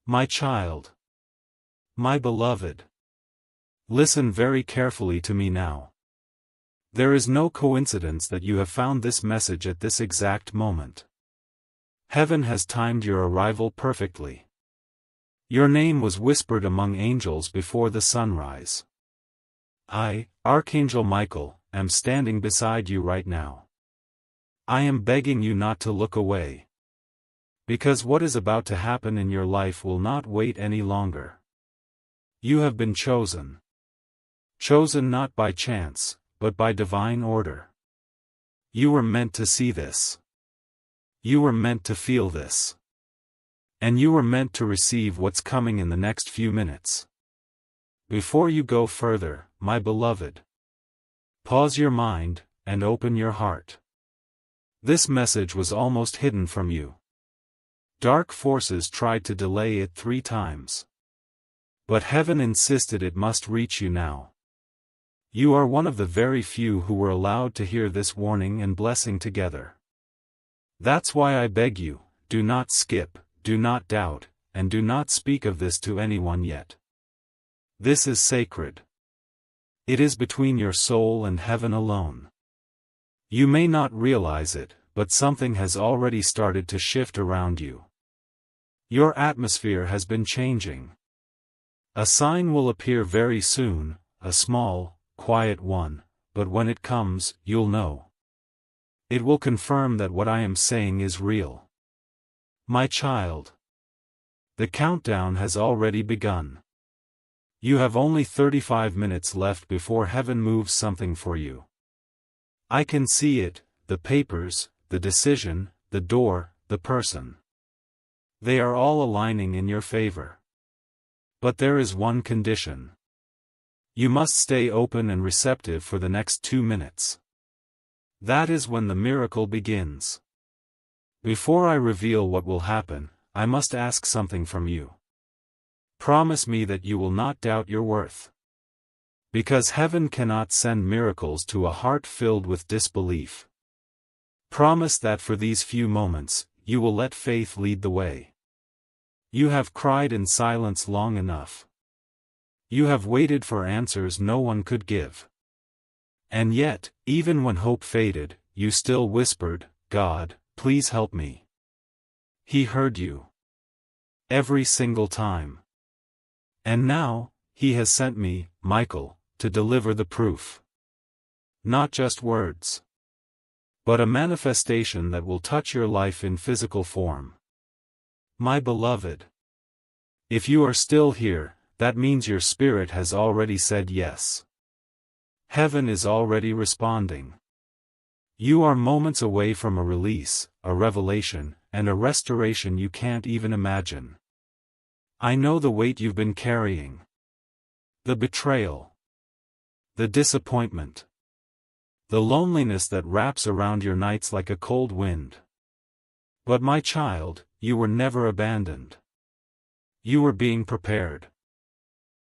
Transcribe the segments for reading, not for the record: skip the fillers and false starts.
My child. My beloved. Listen very carefully to me now. There is no coincidence that you have found this message at this exact moment. Heaven has timed your arrival perfectly. Your name was whispered among angels before the sunrise. I, Archangel Michael, am standing beside you right now. I am begging you not to look away. Because what is about to happen in your life will not wait any longer. You have been chosen. Chosen not by chance, but by divine order. You were meant to see this. You were meant to feel this. And you were meant to receive what's coming in the next few minutes. Before you go further, my beloved, pause your mind, and open your heart. This message was almost hidden from you. Dark forces tried to delay it 3 times. But heaven insisted it must reach you now. You are one of the very few who were allowed to hear this warning and blessing together. That's why I beg you, do not skip, do not doubt, and do not speak of this to anyone yet. This is sacred. It is between your soul and heaven alone. You may not realize it, but something has already started to shift around you. Your atmosphere has been changing. A sign will appear very soon, a small, quiet one, but when it comes, you'll know. It will confirm that what I am saying is real. My child. The countdown has already begun. You have only 35 minutes left before heaven moves something for you. I can see it, the papers, the decision, the door, the person. They are all aligning in your favor. But there is one condition. You must stay open and receptive for the next 2 minutes. That is when the miracle begins. Before I reveal what will happen, I must ask something from you. Promise me that you will not doubt your worth. Because heaven cannot send miracles to a heart filled with disbelief. Promise that for these few moments, you will let faith lead the way. You have cried in silence long enough. You have waited for answers no one could give. And yet, even when hope faded, you still whispered, God, please help me. He heard you. Every single time. And now, He has sent me, Michael, to deliver the proof. Not just words. But a manifestation that will touch your life in physical form. My beloved. If you are still here, that means your spirit has already said yes. Heaven is already responding. You are moments away from a release, a revelation, and a restoration you can't even imagine. I know the weight you've been carrying. The betrayal. The disappointment. The loneliness that wraps around your nights like a cold wind. But my child, you were never abandoned. You were being prepared.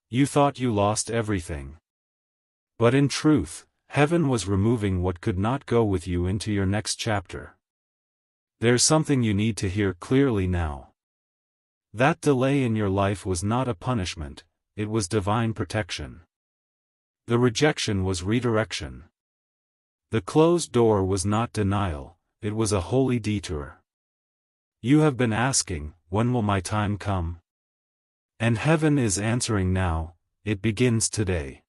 You thought you lost everything. But in truth, heaven was removing what could not go with you into your next chapter. There's something you need to hear clearly now. That delay in your life was not a punishment, it was divine protection. The rejection was redirection. The closed door was not denial, it was a holy detour. You have been asking, when will my time come? And heaven is answering now, it begins today.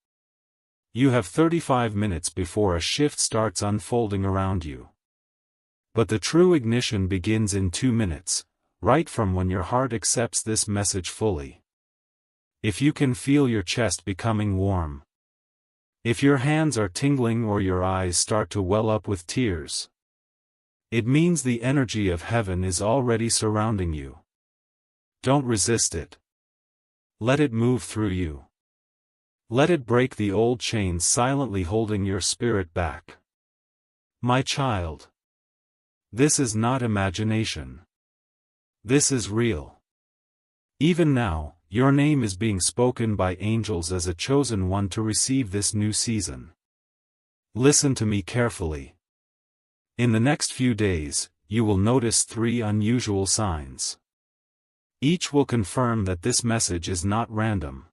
You have 35 minutes before a shift starts unfolding around you. But the true ignition begins in 2 minutes, right from when your heart accepts this message fully. If you can feel your chest becoming warm. If your hands are tingling or your eyes start to well up with tears. It means the energy of heaven is already surrounding you. Don't resist it. Let it move through you. Let it break the old chains silently holding your spirit back. My child. This is not imagination. This is real. Even now, your name is being spoken by angels as a chosen one to receive this new season. Listen to me carefully. In the next few days, you will notice 3 unusual signs. Each will confirm that this message is not random.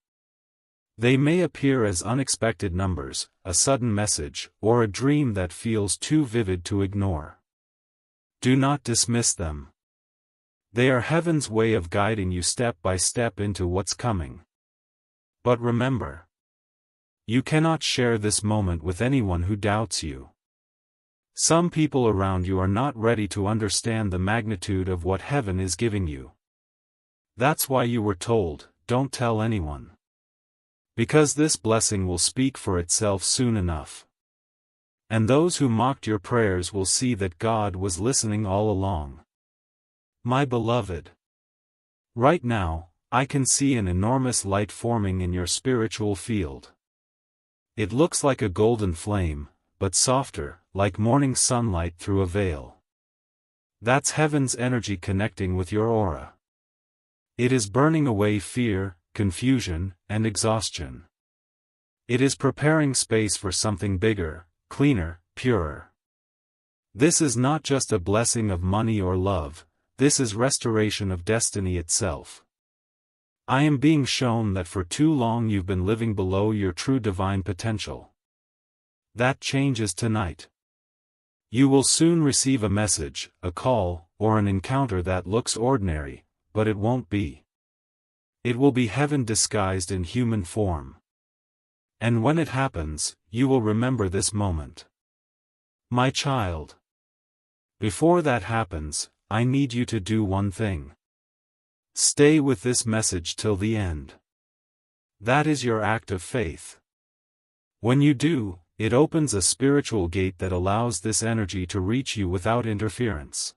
They may appear as unexpected numbers, a sudden message, or a dream that feels too vivid to ignore. Do not dismiss them. They are heaven's way of guiding you step by step into what's coming. But remember, you cannot share this moment with anyone who doubts you. Some people around you are not ready to understand the magnitude of what heaven is giving you. That's why you were told, don't tell anyone. Because this blessing will speak for itself soon enough. And those who mocked your prayers will see that God was listening all along. My beloved, right now, I can see an enormous light forming in your spiritual field. It looks like a golden flame, but softer, like morning sunlight through a veil. That's heaven's energy connecting with your aura. It is burning away fear, confusion, and exhaustion. It is preparing space for something bigger, cleaner, purer. This is not just a blessing of money or love, this is restoration of destiny itself. I am being shown that for too long you've been living below your true divine potential. That changes tonight. You will soon receive a message, a call, or an encounter that looks ordinary, but it won't be. It will be heaven disguised in human form. And when it happens, you will remember this moment. My child. Before that happens, I need you to do one thing. Stay with this message till the end. That is your act of faith. When you do, it opens a spiritual gate that allows this energy to reach you without interference.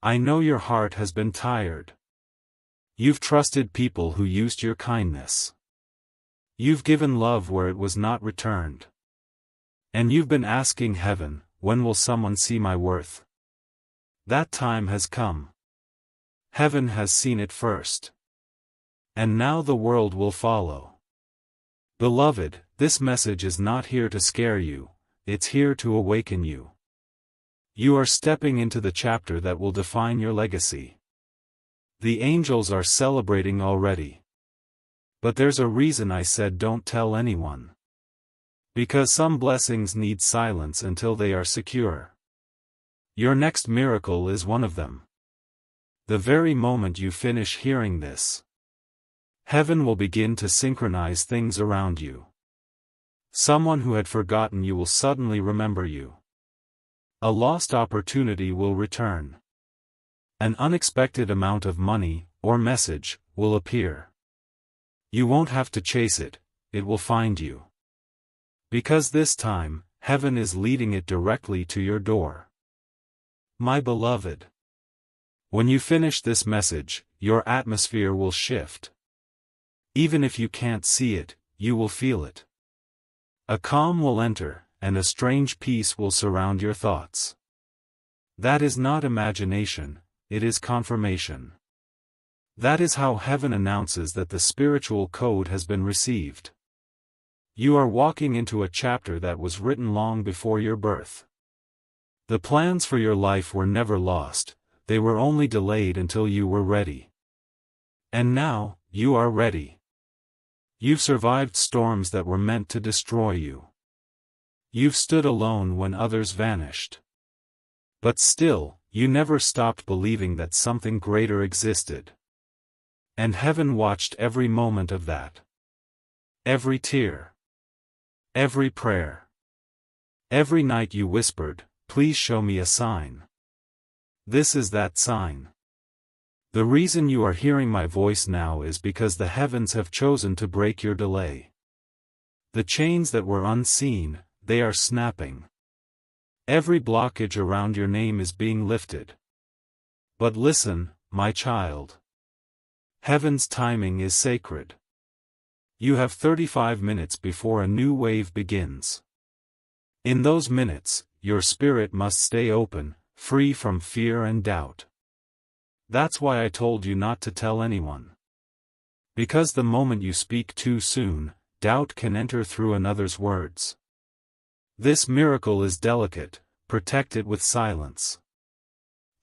I know your heart has been tired. You've trusted people who used your kindness. You've given love where it was not returned. And you've been asking heaven, when will someone see my worth? That time has come. Heaven has seen it first. And now the world will follow. Beloved, this message is not here to scare you, it's here to awaken you. You are stepping into the chapter that will define your legacy. The angels are celebrating already. But there's a reason I said don't tell anyone. Because some blessings need silence until they are secure. Your next miracle is one of them. The very moment you finish hearing this, heaven will begin to synchronize things around you. Someone who had forgotten you will suddenly remember you. A lost opportunity will return. An unexpected amount of money, or message, will appear. You won't have to chase it, it will find you. Because this time, heaven is leading it directly to your door. My beloved. When you finish this message, your atmosphere will shift. Even if you can't see it, you will feel it. A calm will enter, and a strange peace will surround your thoughts. That is not imagination, it is confirmation. That is how heaven announces that the spiritual code has been received. You are walking into a chapter that was written long before your birth. The plans for your life were never lost, they were only delayed until you were ready. And now, you are ready. You've survived storms that were meant to destroy you. You've stood alone when others vanished. But still, you never stopped believing that something greater existed. And heaven watched every moment of that. Every tear. Every prayer. Every night you whispered, please show me a sign. This is that sign. The reason you are hearing my voice now is because the heavens have chosen to break your delay. The chains that were unseen, they are snapping. Every blockage around your name is being lifted. But listen, my child. Heaven's timing is sacred. You have 35 minutes before a new wave begins. In those minutes, your spirit must stay open, free from fear and doubt. That's why I told you not to tell anyone. Because the moment you speak too soon, doubt can enter through another's words. This miracle is delicate, protect it with silence.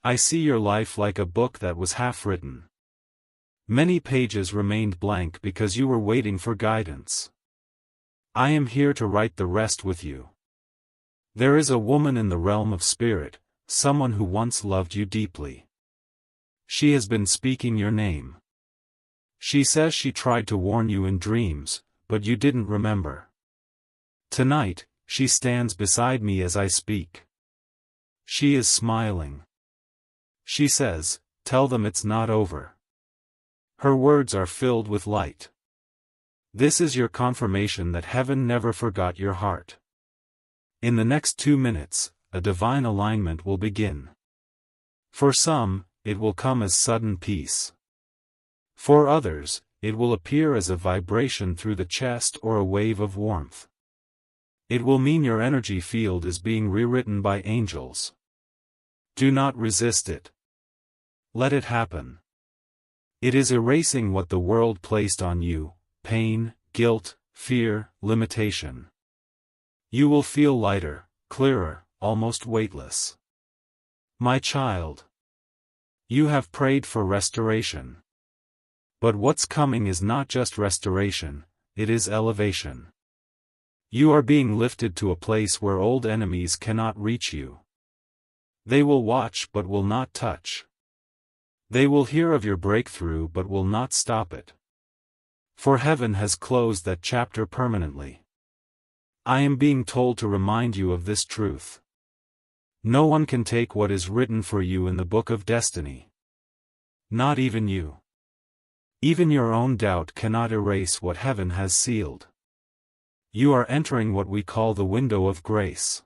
I see your life like a book that was half written. Many pages remained blank because you were waiting for guidance. I am here to write the rest with you. There is a woman in the realm of spirit, someone who once loved you deeply. She has been speaking your name. She says she tried to warn you in dreams, but you didn't remember. Tonight, she stands beside me as I speak. She is smiling. She says, "Tell them it's not over." Her words are filled with light. This is your confirmation that heaven never forgot your heart. In the next 2 minutes, a divine alignment will begin. For some, it will come as sudden peace. For others, it will appear as a vibration through the chest or a wave of warmth. It will mean your energy field is being rewritten by angels. Do not resist it. Let it happen. It is erasing what the world placed on you: pain, guilt, fear, limitation. You will feel lighter, clearer, almost weightless. My child, you have prayed for restoration. But what's coming is not just restoration, it is elevation. You are being lifted to a place where old enemies cannot reach you. They will watch but will not touch. They will hear of your breakthrough but will not stop it. For heaven has closed that chapter permanently. I am being told to remind you of this truth. No one can take what is written for you in the book of destiny. Not even you. Even your own doubt cannot erase what heaven has sealed. You are entering what we call the window of grace.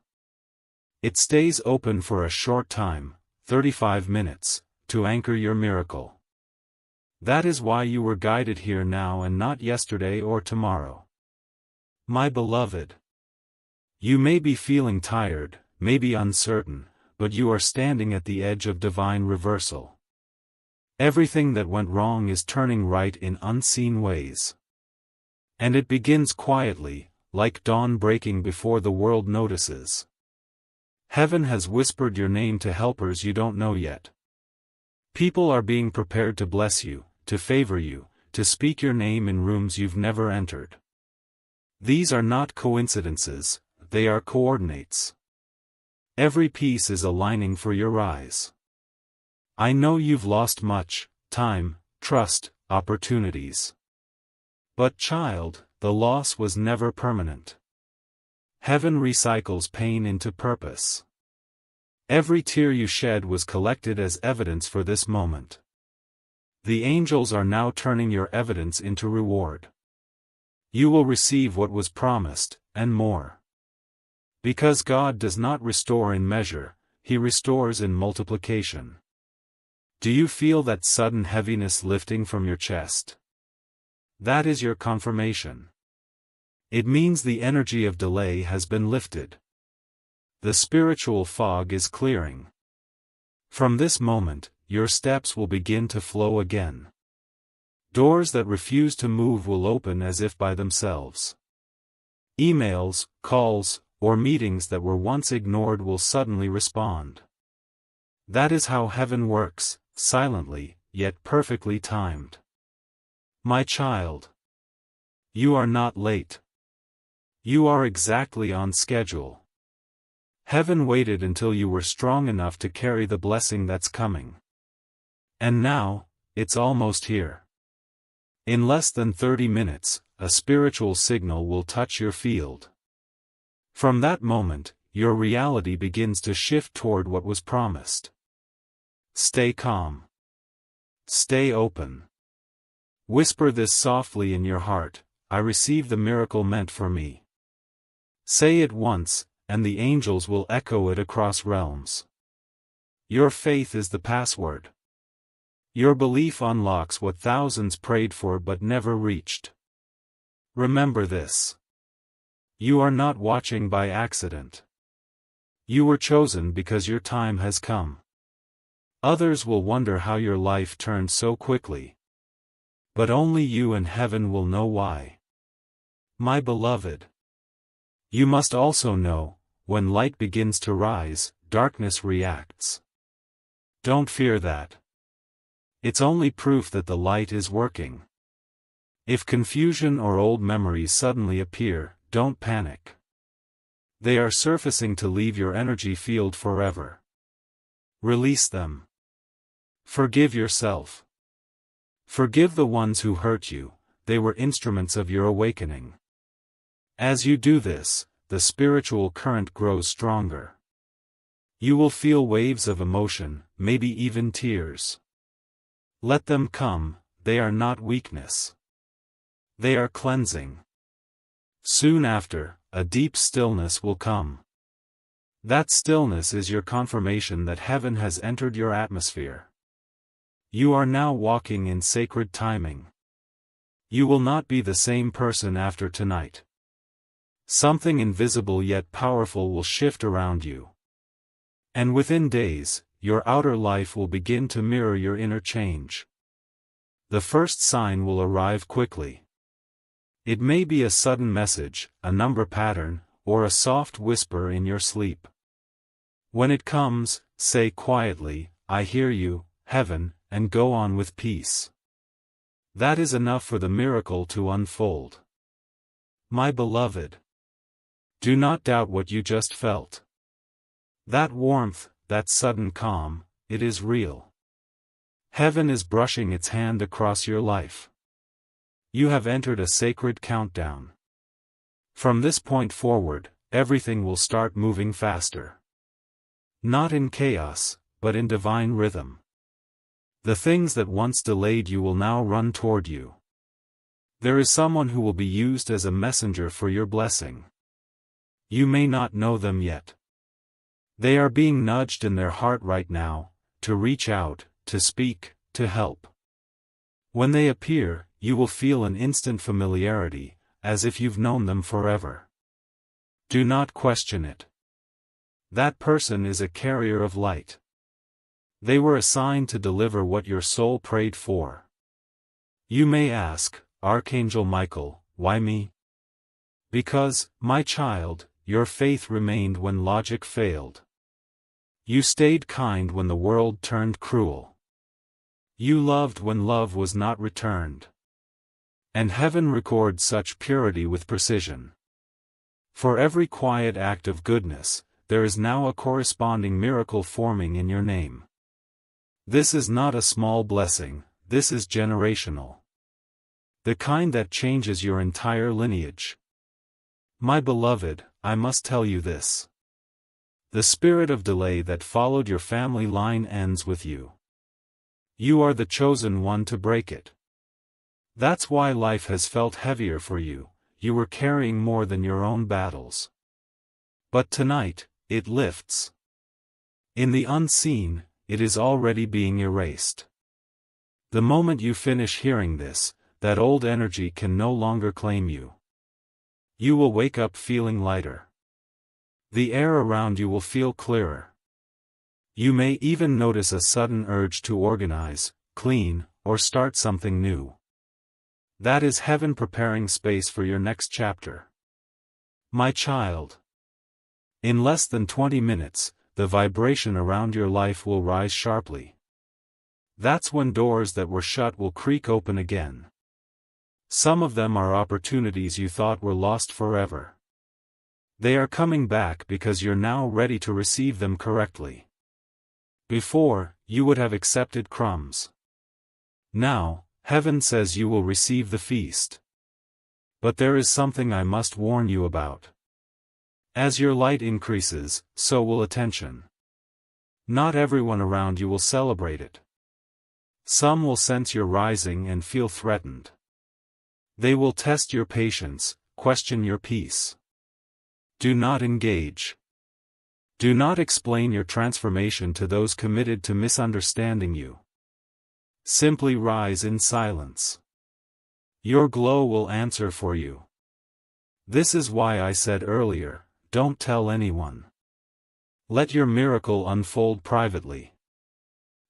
It stays open for a short time, 35 minutes, to anchor your miracle. That is why you were guided here now and not yesterday or tomorrow. My beloved, you may be feeling tired, maybe uncertain, but you are standing at the edge of divine reversal. Everything that went wrong is turning right in unseen ways. And it begins quietly, like dawn breaking before the world notices. Heaven has whispered your name to helpers you don't know yet. People are being prepared to bless you, to favor you, to speak your name in rooms you've never entered. These are not coincidences, they are coordinates. Every piece is aligning for your rise. I know you've lost much: time, trust, opportunities. But child, the loss was never permanent. Heaven recycles pain into purpose. Every tear you shed was collected as evidence for this moment. The angels are now turning your evidence into reward. You will receive what was promised, and more. Because God does not restore in measure, He restores in multiplication. Do you feel that sudden heaviness lifting from your chest? That is your confirmation. It means the energy of delay has been lifted. The spiritual fog is clearing. From this moment, your steps will begin to flow again. Doors that refuse to move will open as if by themselves. Emails, calls, or meetings that were once ignored will suddenly respond. That is how heaven works, silently, yet perfectly timed. My child, you are not late. You are exactly on schedule. Heaven waited until you were strong enough to carry the blessing that's coming. And now, it's almost here. In less than 30 minutes, a spiritual signal will touch your field. From that moment, your reality begins to shift toward what was promised. Stay calm. Stay open. Whisper this softly in your heart: I receive the miracle meant for me. Say it once, and the angels will echo it across realms. Your faith is the password. Your belief unlocks what thousands prayed for but never reached. Remember this. You are not watching by accident. You were chosen because your time has come. Others will wonder how your life turned so quickly. But only you and heaven will know why. My beloved, you must also know, when light begins to rise, darkness reacts. Don't fear that. It's only proof that the light is working. If confusion or old memories suddenly appear, don't panic. They are surfacing to leave your energy field forever. Release them. Forgive yourself. Forgive the ones who hurt you, they were instruments of your awakening. As you do this, the spiritual current grows stronger. You will feel waves of emotion, maybe even tears. Let them come, they are not weakness. They are cleansing. Soon after, a deep stillness will come. That stillness is your confirmation that heaven has entered your atmosphere. You are now walking in sacred timing. You will not be the same person after tonight. Something invisible yet powerful will shift around you. And within days, your outer life will begin to mirror your inner change. The first sign will arrive quickly. It may be a sudden message, a number pattern, or a soft whisper in your sleep. When it comes, say quietly, "I hear you, heaven," and go on with peace. That is enough for the miracle to unfold. My beloved, do not doubt what you just felt. That warmth, that sudden calm, it is real. Heaven is brushing its hand across your life. You have entered a sacred countdown. From this point forward, everything will start moving faster. Not in chaos, but in divine rhythm. The things that once delayed you will now run toward you. There is someone who will be used as a messenger for your blessing. You may not know them yet. They are being nudged in their heart right now, to reach out, to speak, to help. When they appear, you will feel an instant familiarity, as if you've known them forever. Do not question it. That person is a carrier of light. They were assigned to deliver what your soul prayed for. You may ask, Archangel Michael, why me? Because, my child, your faith remained when logic failed. You stayed kind when the world turned cruel. You loved when love was not returned. And heaven records such purity with precision. For every quiet act of goodness, there is now a corresponding miracle forming in your name. This is not a small blessing, this is generational. The kind that changes your entire lineage. My beloved, I must tell you this. The spirit of delay that followed your family line ends with you. You are the chosen one to break it. That's why life has felt heavier for you, you were carrying more than your own battles. But tonight, it lifts. In the unseen, it is already being erased. The moment you finish hearing this, that old energy can no longer claim you. You will wake up feeling lighter. The air around you will feel clearer. You may even notice a sudden urge to organize, clean, or start something new. That is heaven preparing space for your next chapter. My child. In less than 20 minutes, the vibration around your life will rise sharply. That's when doors that were shut will creak open again. Some of them are opportunities you thought were lost forever. They are coming back because you're now ready to receive them correctly. Before, you would have accepted crumbs. Now, heaven says you will receive the feast. But there is something I must warn you about. As your light increases, so will attention. Not everyone around you will celebrate it. Some will sense your rising and feel threatened. They will test your patience, question your peace. Do not engage. Do not explain your transformation to those committed to misunderstanding you. Simply rise in silence. Your glow will answer for you. This is why I said earlier, don't tell anyone. Let your miracle unfold privately.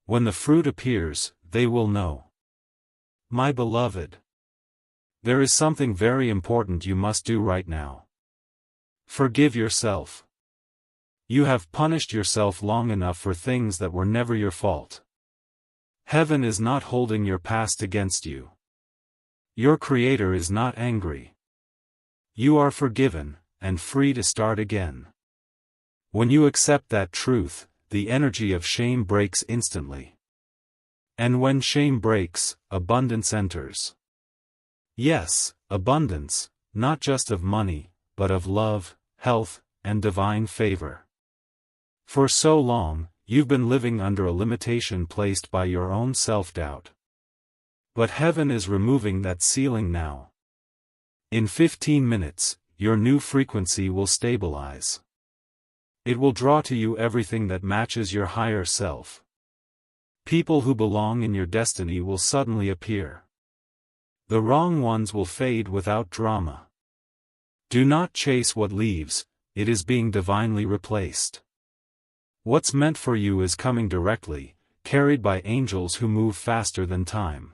When the fruit appears, they will know. My beloved. There is something very important you must do right now. Forgive yourself. You have punished yourself long enough for things that were never your fault. Heaven is not holding your past against you. Your Creator is not angry. You are forgiven, and free to start again. When you accept that truth, the energy of shame breaks instantly. And when shame breaks, abundance enters. Yes, abundance, not just of money, but of love, health, and divine favor. For so long, you've been living under a limitation placed by your own self-doubt. But heaven is removing that ceiling now. In 15 minutes, your new frequency will stabilize. It will draw to you everything that matches your higher self. People who belong in your destiny will suddenly appear. The wrong ones will fade without drama. Do not chase what leaves, it is being divinely replaced. What's meant for you is coming directly, carried by angels who move faster than time.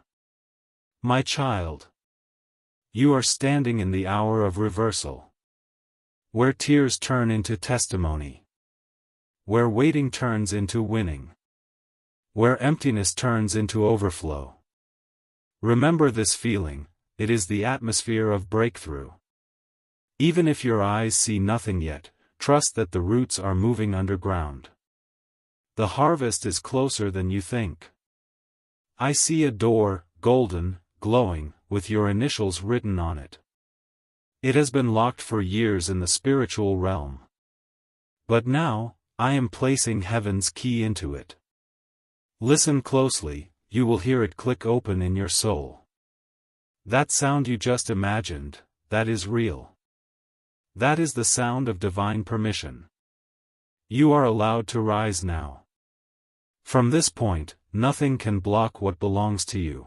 My child, you are standing in the hour of reversal. Where tears turn into testimony. Where waiting turns into winning. Where emptiness turns into overflow. Remember this feeling, it is the atmosphere of breakthrough. Even if your eyes see nothing yet, trust that the roots are moving underground. The harvest is closer than you think. I see a door, golden, glowing, with your initials written on it. It has been locked for years in the spiritual realm. But now, I am placing heaven's key into it. Listen closely, you will hear it click open in your soul. That sound you just imagined, that is real. That is the sound of divine permission. You are allowed to rise now. From this point, nothing can block what belongs to you.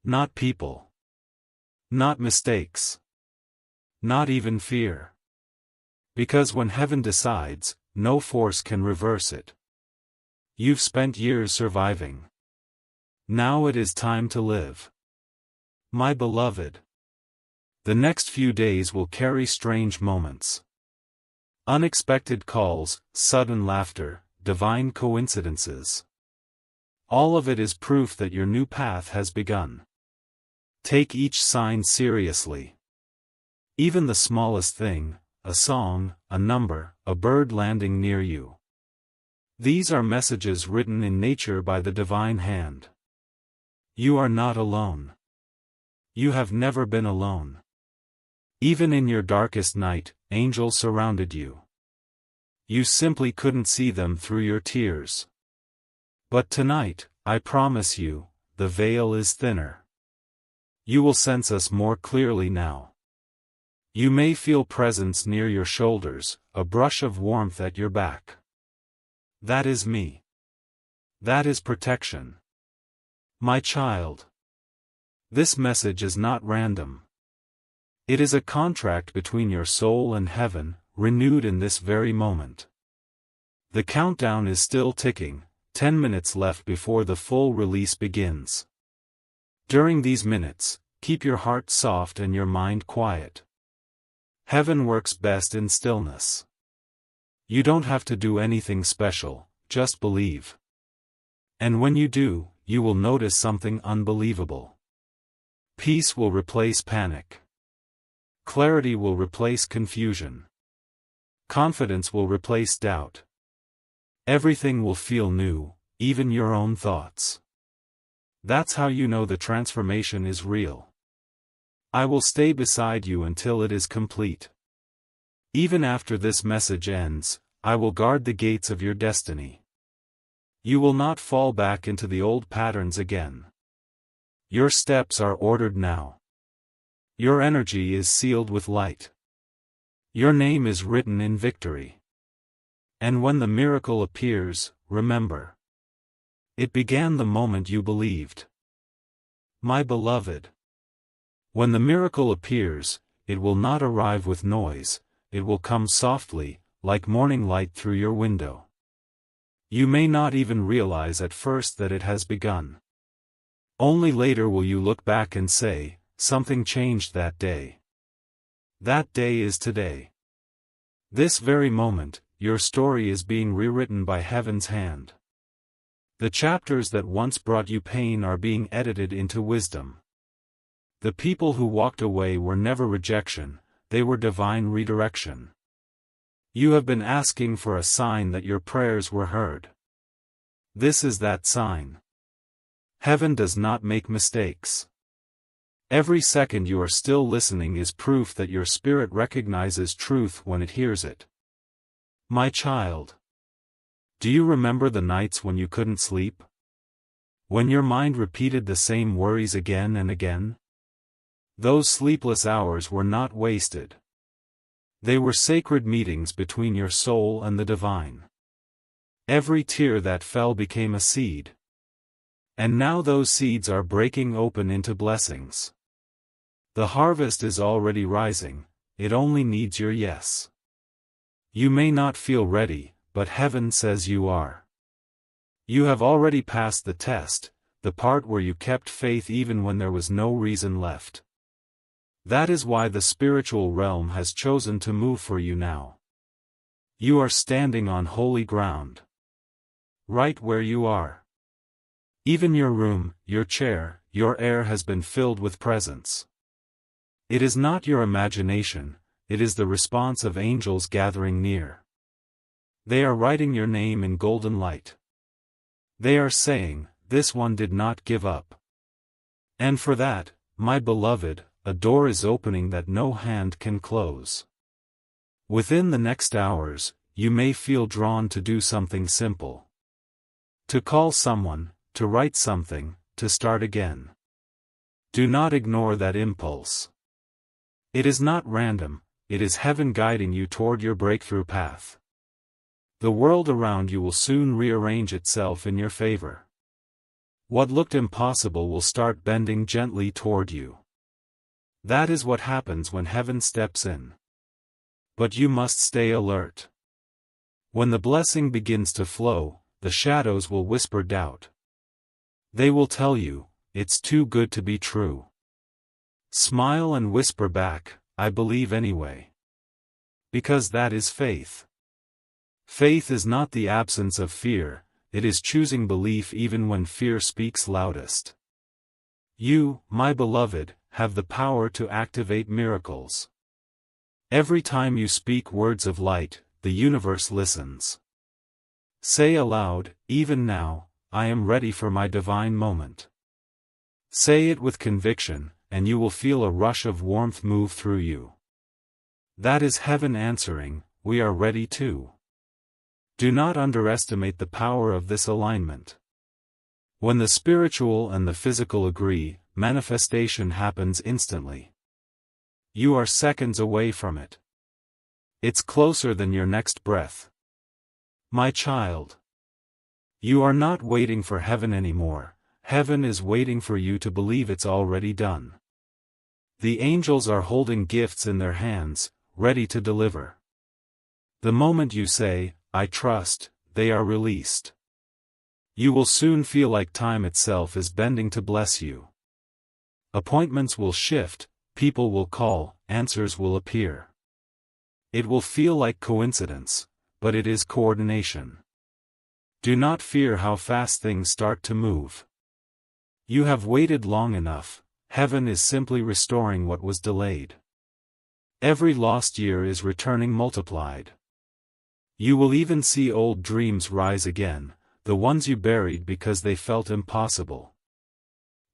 Not people. Not mistakes. Not even fear. Because when heaven decides, no force can reverse it. You've spent years surviving. Now it is time to live. My beloved. The next few days will carry strange moments. Unexpected calls, sudden laughter, divine coincidences. All of it is proof that your new path has begun. Take each sign seriously. Even the smallest thing, a song, a number, a bird landing near you. These are messages written in nature by the divine hand. You are not alone. You have never been alone. Even in your darkest night, angels surrounded you. You simply couldn't see them through your tears. But tonight, I promise you, the veil is thinner. You will sense us more clearly now. You may feel presence near your shoulders, a brush of warmth at your back. That is me. That is protection. My child. This message is not random. It is a contract between your soul and heaven, renewed in this very moment. The countdown is still ticking, 10 minutes left before the full release begins. During these minutes, keep your heart soft and your mind quiet. Heaven works best in stillness. You don't have to do anything special, just believe. And when you do, you will notice something unbelievable. Peace will replace panic. Clarity will replace confusion. Confidence will replace doubt. Everything will feel new, even your own thoughts. That's how you know the transformation is real. I will stay beside you until it is complete. Even after this message ends, I will guard the gates of your destiny. You will not fall back into the old patterns again. Your steps are ordered now. Your energy is sealed with light. Your name is written in victory. And when the miracle appears, remember. It began the moment you believed. My beloved. When the miracle appears, it will not arrive with noise, it will come softly, like morning light through your window. You may not even realize at first that it has begun. Only later will you look back and say, something changed that day. That day is today. This very moment, your story is being rewritten by heaven's hand. The chapters that once brought you pain are being edited into wisdom. The people who walked away were never rejection, they were divine redirection. You have been asking for a sign that your prayers were heard. This is that sign. Heaven does not make mistakes. Every second you are still listening is proof that your spirit recognizes truth when it hears it. My child. Do you remember the nights when you couldn't sleep? When your mind repeated the same worries again and again? Those sleepless hours were not wasted. They were sacred meetings between your soul and the divine. Every tear that fell became a seed. And now those seeds are breaking open into blessings. The harvest is already rising, it only needs your yes. You may not feel ready, but heaven says you are. You have already passed the test, the part where you kept faith even when there was no reason left. That is why the spiritual realm has chosen to move for you now. You are standing on holy ground. Right where you are. Even your room, your chair, your air has been filled with presence. It is not your imagination, it is the response of angels gathering near. They are writing your name in golden light. They are saying, "This one did not give up." And for that, my beloved, a door is opening that no hand can close. Within the next hours, you may feel drawn to do something simple. To call someone, to write something, to start again. Do not ignore that impulse. It is not random, it is heaven guiding you toward your breakthrough path. The world around you will soon rearrange itself in your favor. What looked impossible will start bending gently toward you. That is what happens when heaven steps in. But you must stay alert. When the blessing begins to flow, the shadows will whisper doubt. They will tell you, "It's too good to be true." Smile and whisper back, "I believe anyway." Because that is faith. Faith is not the absence of fear, it is choosing belief even when fear speaks loudest. You, my beloved, have the power to activate miracles. Every time you speak words of light, the universe listens. Say aloud, "Even now, I am ready for my divine moment." Say it with conviction, and you will feel a rush of warmth move through you. That is heaven answering, "We are ready too." Do not underestimate the power of this alignment. When the spiritual and the physical agree, manifestation happens instantly. You are seconds away from it. It's closer than your next breath. My child. You are not waiting for heaven anymore, heaven is waiting for you to believe it's already done. The angels are holding gifts in their hands, ready to deliver. The moment you say, "I trust," they are released. You will soon feel like time itself is bending to bless you. Appointments will shift, people will call, answers will appear. It will feel like coincidence, but it is coordination. Do not fear how fast things start to move. You have waited long enough, heaven is simply restoring what was delayed. Every lost year is returning multiplied. You will even see old dreams rise again, the ones you buried because they felt impossible.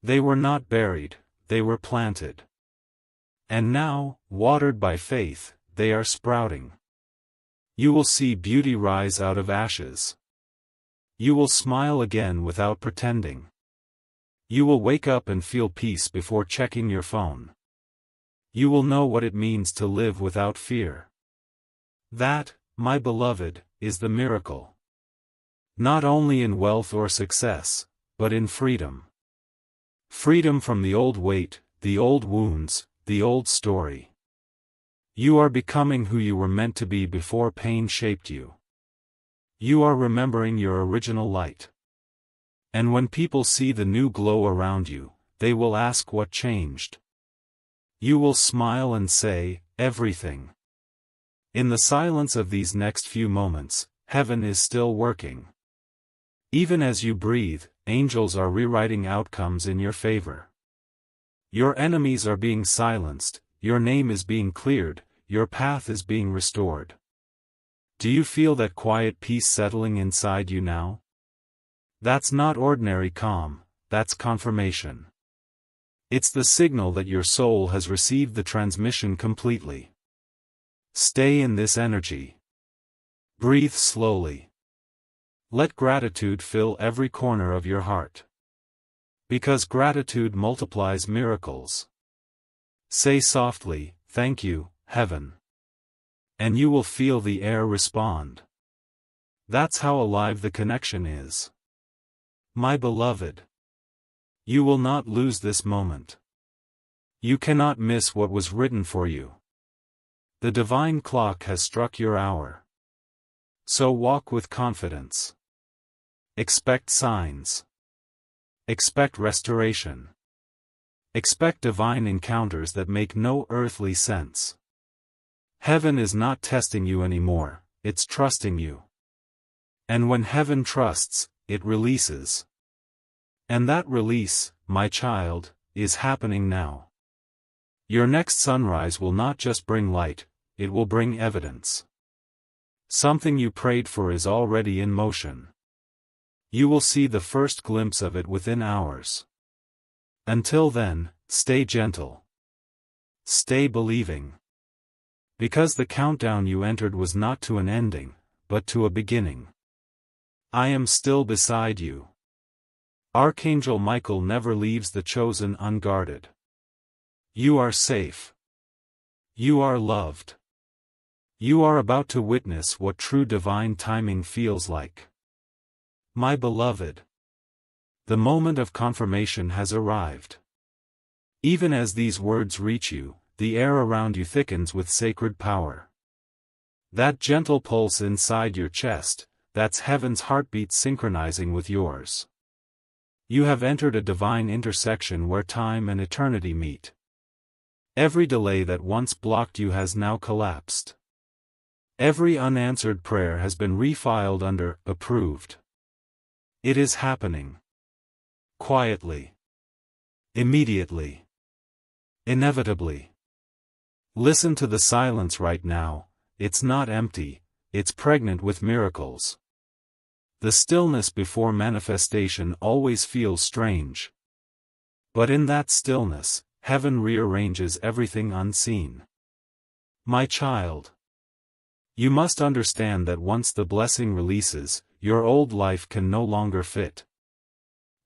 They were not buried, they were planted. And now, watered by faith, they are sprouting. You will see beauty rise out of ashes. You will smile again without pretending. You will wake up and feel peace before checking your phone. You will know what it means to live without fear. That, my beloved, is the miracle. Not only in wealth or success, but in freedom. Freedom from the old weight, the old wounds, the old story. You are becoming who you were meant to be before pain shaped you. You are remembering your original light. And when people see the new glow around you, they will ask what changed. You will smile and say, "Everything." In the silence of these next few moments, heaven is still working. Even as you breathe, angels are rewriting outcomes in your favor. Your enemies are being silenced, your name is being cleared, your path is being restored. Do you feel that quiet peace settling inside you now? That's not ordinary calm, that's confirmation. It's the signal that your soul has received the transmission completely. Stay in this energy. Breathe slowly. Let gratitude fill every corner of your heart. Because gratitude multiplies miracles. Say softly, "Thank you, Heaven." And you will feel the air respond. That's how alive the connection is. My beloved, you will not lose this moment. You cannot miss what was written for you. The divine clock has struck your hour. So walk with confidence. Expect signs. Expect restoration. Expect divine encounters that make no earthly sense. Heaven is not testing you anymore, it's trusting you. And when heaven trusts, it releases. And that release, my child, is happening now. Your next sunrise will not just bring light, it will bring evidence. Something you prayed for is already in motion. You will see the first glimpse of it within hours. Until then, stay gentle. Stay believing. Because the countdown you entered was not to an ending, but to a beginning. I am still beside you. Archangel Michael never leaves the chosen unguarded. You are safe. You are loved. You are about to witness what true divine timing feels like. My beloved, the moment of confirmation has arrived. Even as these words reach you, the air around you thickens with sacred power. That gentle pulse inside your chest, that's heaven's heartbeat synchronizing with yours. You have entered a divine intersection where time and eternity meet. Every delay that once blocked you has now collapsed. Every unanswered prayer has been refiled under approved. It is happening. Quietly. Immediately. Inevitably. Listen to the silence right now, it's not empty, it's pregnant with miracles. The stillness before manifestation always feels strange. But in that stillness, heaven rearranges everything unseen. My child, you must understand that once the blessing releases, your old life can no longer fit.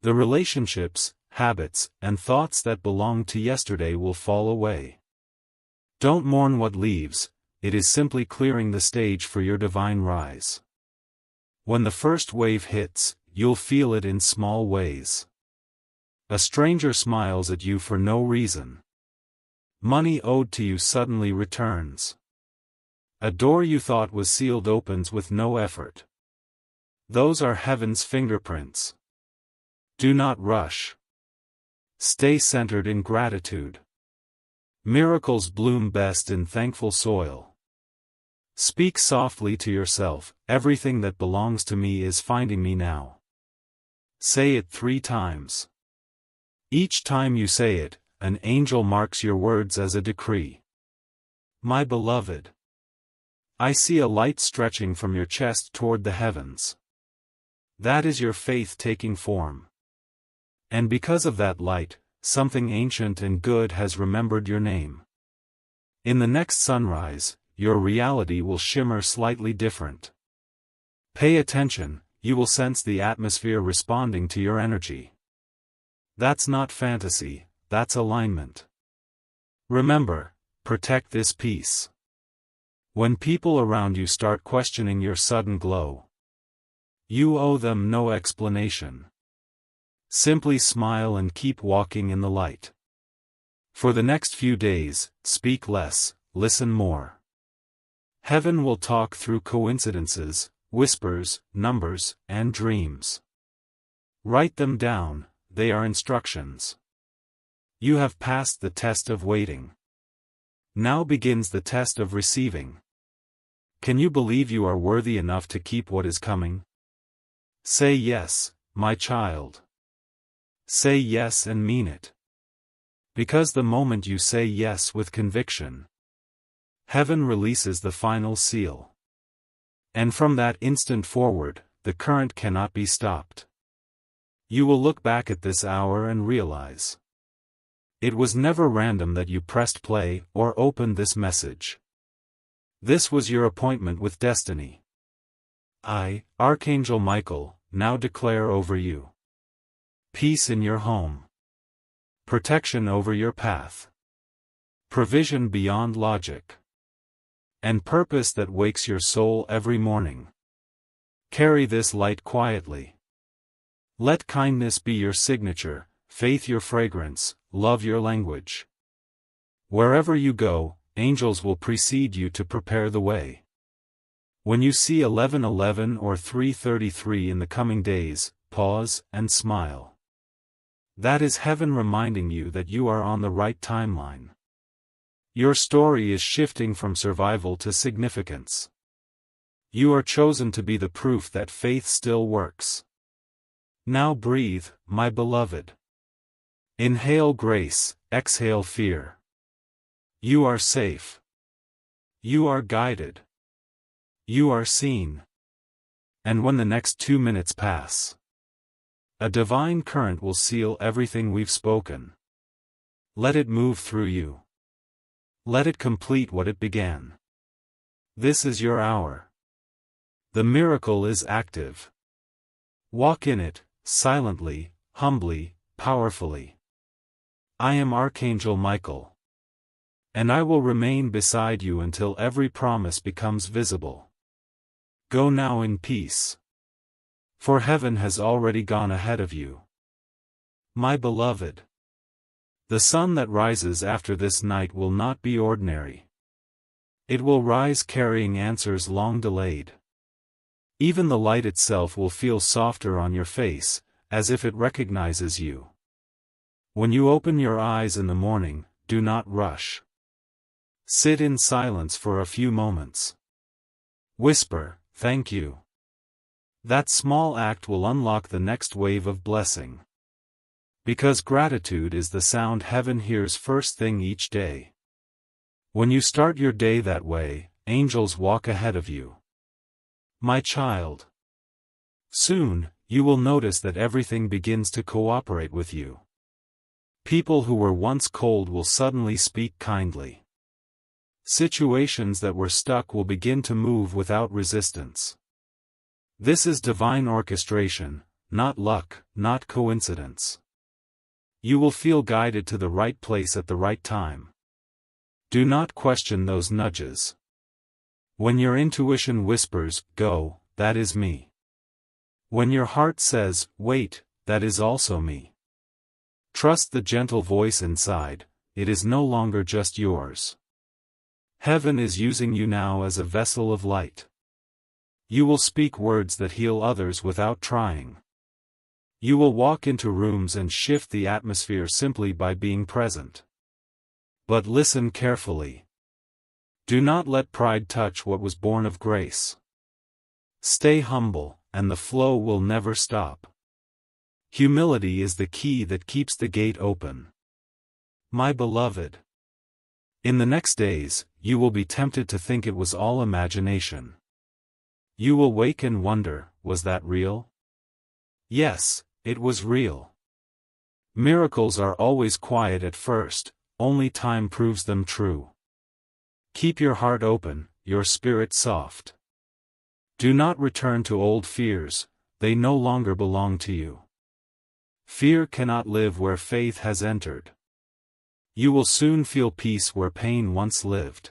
The relationships, habits, and thoughts that belonged to yesterday will fall away. Don't mourn what leaves, it is simply clearing the stage for your divine rise. When the first wave hits, you'll feel it in small ways. A stranger smiles at you for no reason. Money owed to you suddenly returns. A door you thought was sealed opens with no effort. Those are heaven's fingerprints. Do not rush. Stay centered in gratitude. Miracles bloom best in thankful soil. Speak softly to yourself, everything that belongs to me is finding me now. Say it 3 times. Each time you say it, an angel marks your words as a decree. My beloved, I see a light stretching from your chest toward the heavens. That is your faith taking form. And because of that light, something ancient and good has remembered your name. In the next sunrise, your reality will shimmer slightly different. Pay attention, you will sense the atmosphere responding to your energy. That's not fantasy, that's alignment. Remember, protect this peace. When people around you start questioning your sudden glow, you owe them no explanation. Simply smile and keep walking in the light. For the next few days, speak less, listen more. Heaven will talk through coincidences, whispers, numbers, and dreams. Write them down, they are instructions. You have passed the test of waiting. Now begins the test of receiving. Can you believe you are worthy enough to keep what is coming? Say yes, my child. Say yes and mean it. Because the moment you say yes with conviction, heaven releases the final seal. And from that instant forward, the current cannot be stopped. You will look back at this hour and realize it was never random that you pressed play or opened this message. This was your appointment with destiny. I, Archangel Michael, now declare over you peace in your home, protection over your path, provision beyond logic, and purpose that wakes your soul every morning. Carry this light quietly. Let kindness be your signature, faith your fragrance, love your language. Wherever you go, angels will precede you to prepare the way. When you see 11:11 or 3:33 in the coming days, pause and smile. That is heaven reminding you that you are on the right timeline. Your story is shifting from survival to significance. You are chosen to be the proof that faith still works. Now breathe, my beloved. Inhale grace, exhale fear. You are safe. You are guided. You are seen. And when the next 2 minutes pass, a divine current will seal everything we've spoken. Let it move through you. Let it complete what it began. This is your hour. The miracle is active. Walk in it, silently, humbly, powerfully. I am Archangel Michael. And I will remain beside you until every promise becomes visible. Go now in peace. For heaven has already gone ahead of you. My beloved. The sun that rises after this night will not be ordinary. It will rise carrying answers long delayed. Even the light itself will feel softer on your face, as if it recognizes you. When you open your eyes in the morning, do not rush. Sit in silence for a few moments. Whisper, "Thank you." That small act will unlock the next wave of blessing. Because gratitude is the sound heaven hears first thing each day. When you start your day that way, angels walk ahead of you. My child. Soon, you will notice that everything begins to cooperate with you. People who were once cold will suddenly speak kindly. Situations that were stuck will begin to move without resistance. This is divine orchestration, not luck, not coincidence. You will feel guided to the right place at the right time. Do not question those nudges. When your intuition whispers, "Go," that is me. When your heart says, "Wait," that is also me. Trust the gentle voice inside, it is no longer just yours. Heaven is using you now as a vessel of light. You will speak words that heal others without trying. You will walk into rooms and shift the atmosphere simply by being present. But listen carefully. Do not let pride touch what was born of grace. Stay humble, and the flow will never stop. Humility is the key that keeps the gate open. My beloved. In the next days, you will be tempted to think it was all imagination. You will wake and wonder, was that real? Yes, it was real. Miracles are always quiet at first, only time proves them true. Keep your heart open, your spirit soft. Do not return to old fears, they no longer belong to you. Fear cannot live where faith has entered. You will soon feel peace where pain once lived.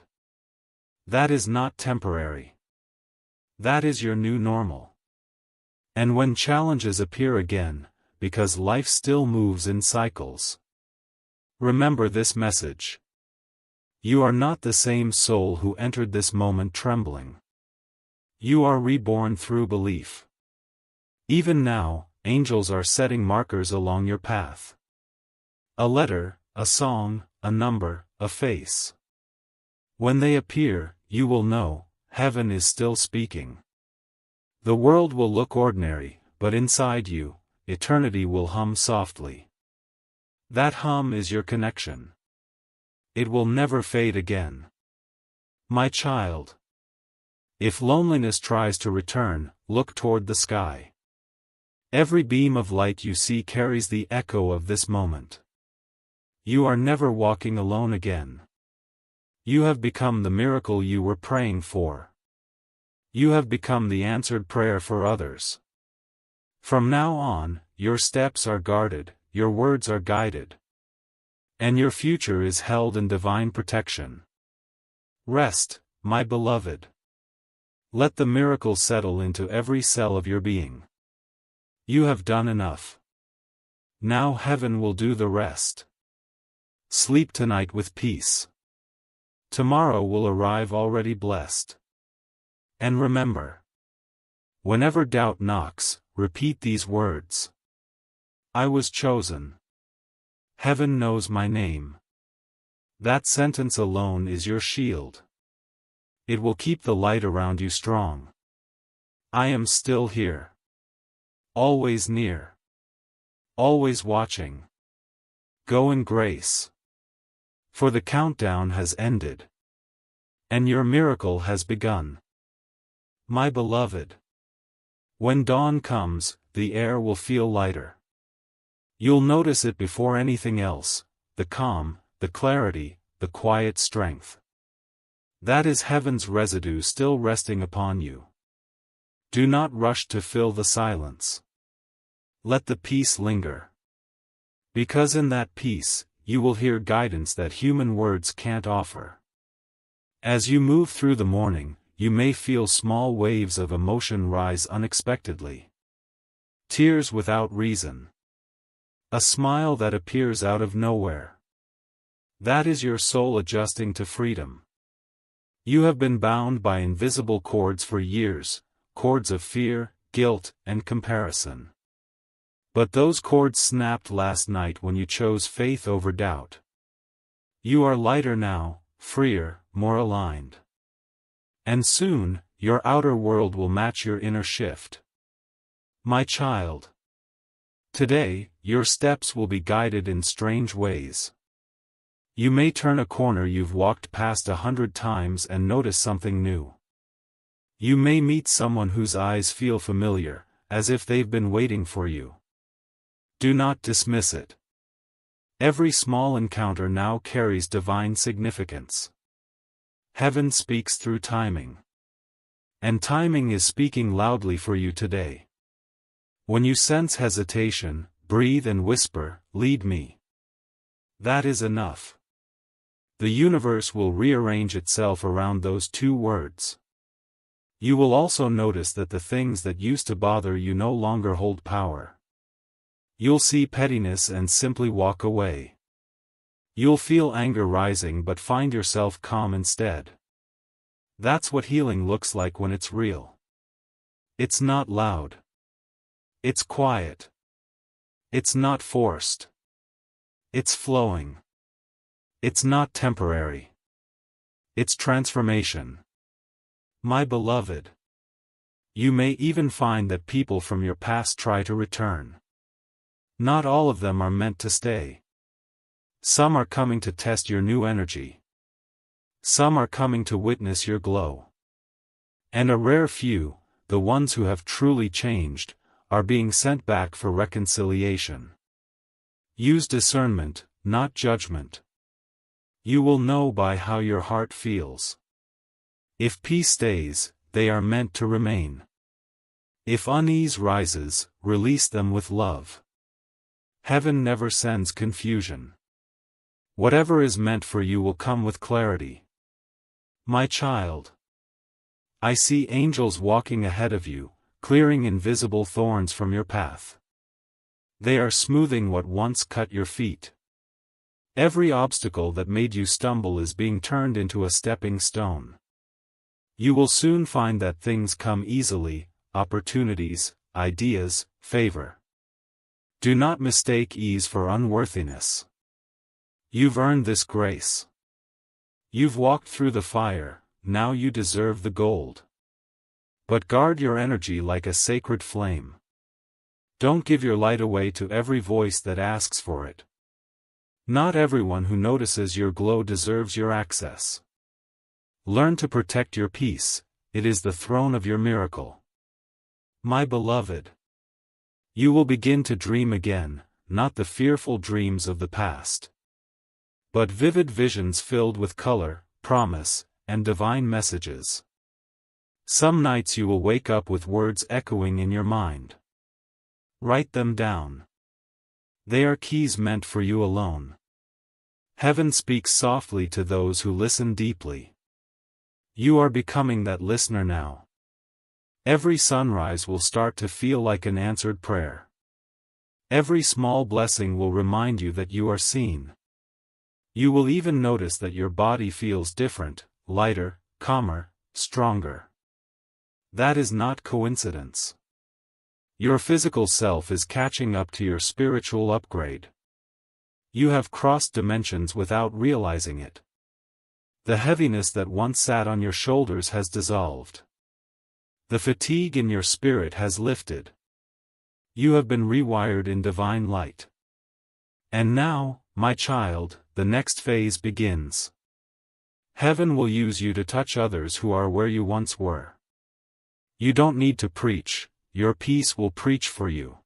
That is not temporary. That is your new normal. And when challenges appear again, because life still moves in cycles, remember this message. You are not the same soul who entered this moment trembling. You are reborn through belief. Even now, angels are setting markers along your path. A letter, a song, a number, a face. When they appear, you will know, heaven is still speaking. The world will look ordinary, but inside you, eternity will hum softly. That hum is your connection. It will never fade again. My child. If loneliness tries to return, look toward the sky. Every beam of light you see carries the echo of this moment. You are never walking alone again. You have become the miracle you were praying for. You have become the answered prayer for others. From now on, your steps are guarded, your words are guided. And your future is held in divine protection. Rest, my beloved. Let the miracle settle into every cell of your being. You have done enough. Now heaven will do the rest. Sleep tonight with peace. Tomorrow will arrive already blessed. And remember, whenever doubt knocks, repeat these words. I was chosen. Heaven knows my name. That sentence alone is your shield. It will keep the light around you strong. I am still here. Always near. Always watching. Go in grace. For the countdown has ended. And your miracle has begun. My beloved. When dawn comes, the air will feel lighter. You'll notice it before anything else, the calm, the clarity, the quiet strength. That is heaven's residue still resting upon you. Do not rush to fill the silence. Let the peace linger. Because in that peace, you will hear guidance that human words can't offer. As you move through the morning, you may feel small waves of emotion rise unexpectedly. Tears without reason. A smile that appears out of nowhere. That is your soul adjusting to freedom. You have been bound by invisible cords for years, cords of fear, guilt, and comparison. But those cords snapped last night when you chose faith over doubt. You are lighter now, freer, more aligned. And soon, your outer world will match your inner shift. My child. Today, your steps will be guided in strange ways. You may turn a corner you've walked past 100 times and notice something new. You may meet someone whose eyes feel familiar, as if they've been waiting for you. Do not dismiss it. Every small encounter now carries divine significance. Heaven speaks through timing. And timing is speaking loudly for you today. When you sense hesitation, breathe and whisper, "Lead me." That is enough. The universe will rearrange itself around those two words. You will also notice that the things that used to bother you no longer hold power. You'll see pettiness and simply walk away. You'll feel anger rising but find yourself calm instead. That's what healing looks like when it's real. It's not loud. It's quiet. It's not forced. It's flowing. It's not temporary. It's transformation. My beloved. You may even find that people from your past try to return. Not all of them are meant to stay. Some are coming to test your new energy. Some are coming to witness your glow. And a rare few, the ones who have truly changed, are being sent back for reconciliation. Use discernment, not judgment. You will know by how your heart feels. If peace stays, they are meant to remain. If unease rises, release them with love. Heaven never sends confusion. Whatever is meant for you will come with clarity. My child. I see angels walking ahead of you, clearing invisible thorns from your path. They are smoothing what once cut your feet. Every obstacle that made you stumble is being turned into a stepping stone. You will soon find that things come easily, opportunities, ideas, favor. Do not mistake ease for unworthiness. You've earned this grace. You've walked through the fire, now you deserve the gold. But guard your energy like a sacred flame. Don't give your light away to every voice that asks for it. Not everyone who notices your glow deserves your access. Learn to protect your peace, it is the throne of your miracle. My beloved, you will begin to dream again, not the fearful dreams of the past, but vivid visions filled with color, promise, and divine messages. Some nights you will wake up with words echoing in your mind. Write them down. They are keys meant for you alone. Heaven speaks softly to those who listen deeply. You are becoming that listener now. Every sunrise will start to feel like an answered prayer. Every small blessing will remind you that you are seen. You will even notice that your body feels different, lighter, calmer, stronger. That is not coincidence. Your physical self is catching up to your spiritual upgrade. You have crossed dimensions without realizing it. The heaviness that once sat on your shoulders has dissolved. The fatigue in your spirit has lifted. You have been rewired in divine light. And now, my child, the next phase begins. Heaven will use you to touch others who are where you once were. You don't need to preach, your peace will preach for you.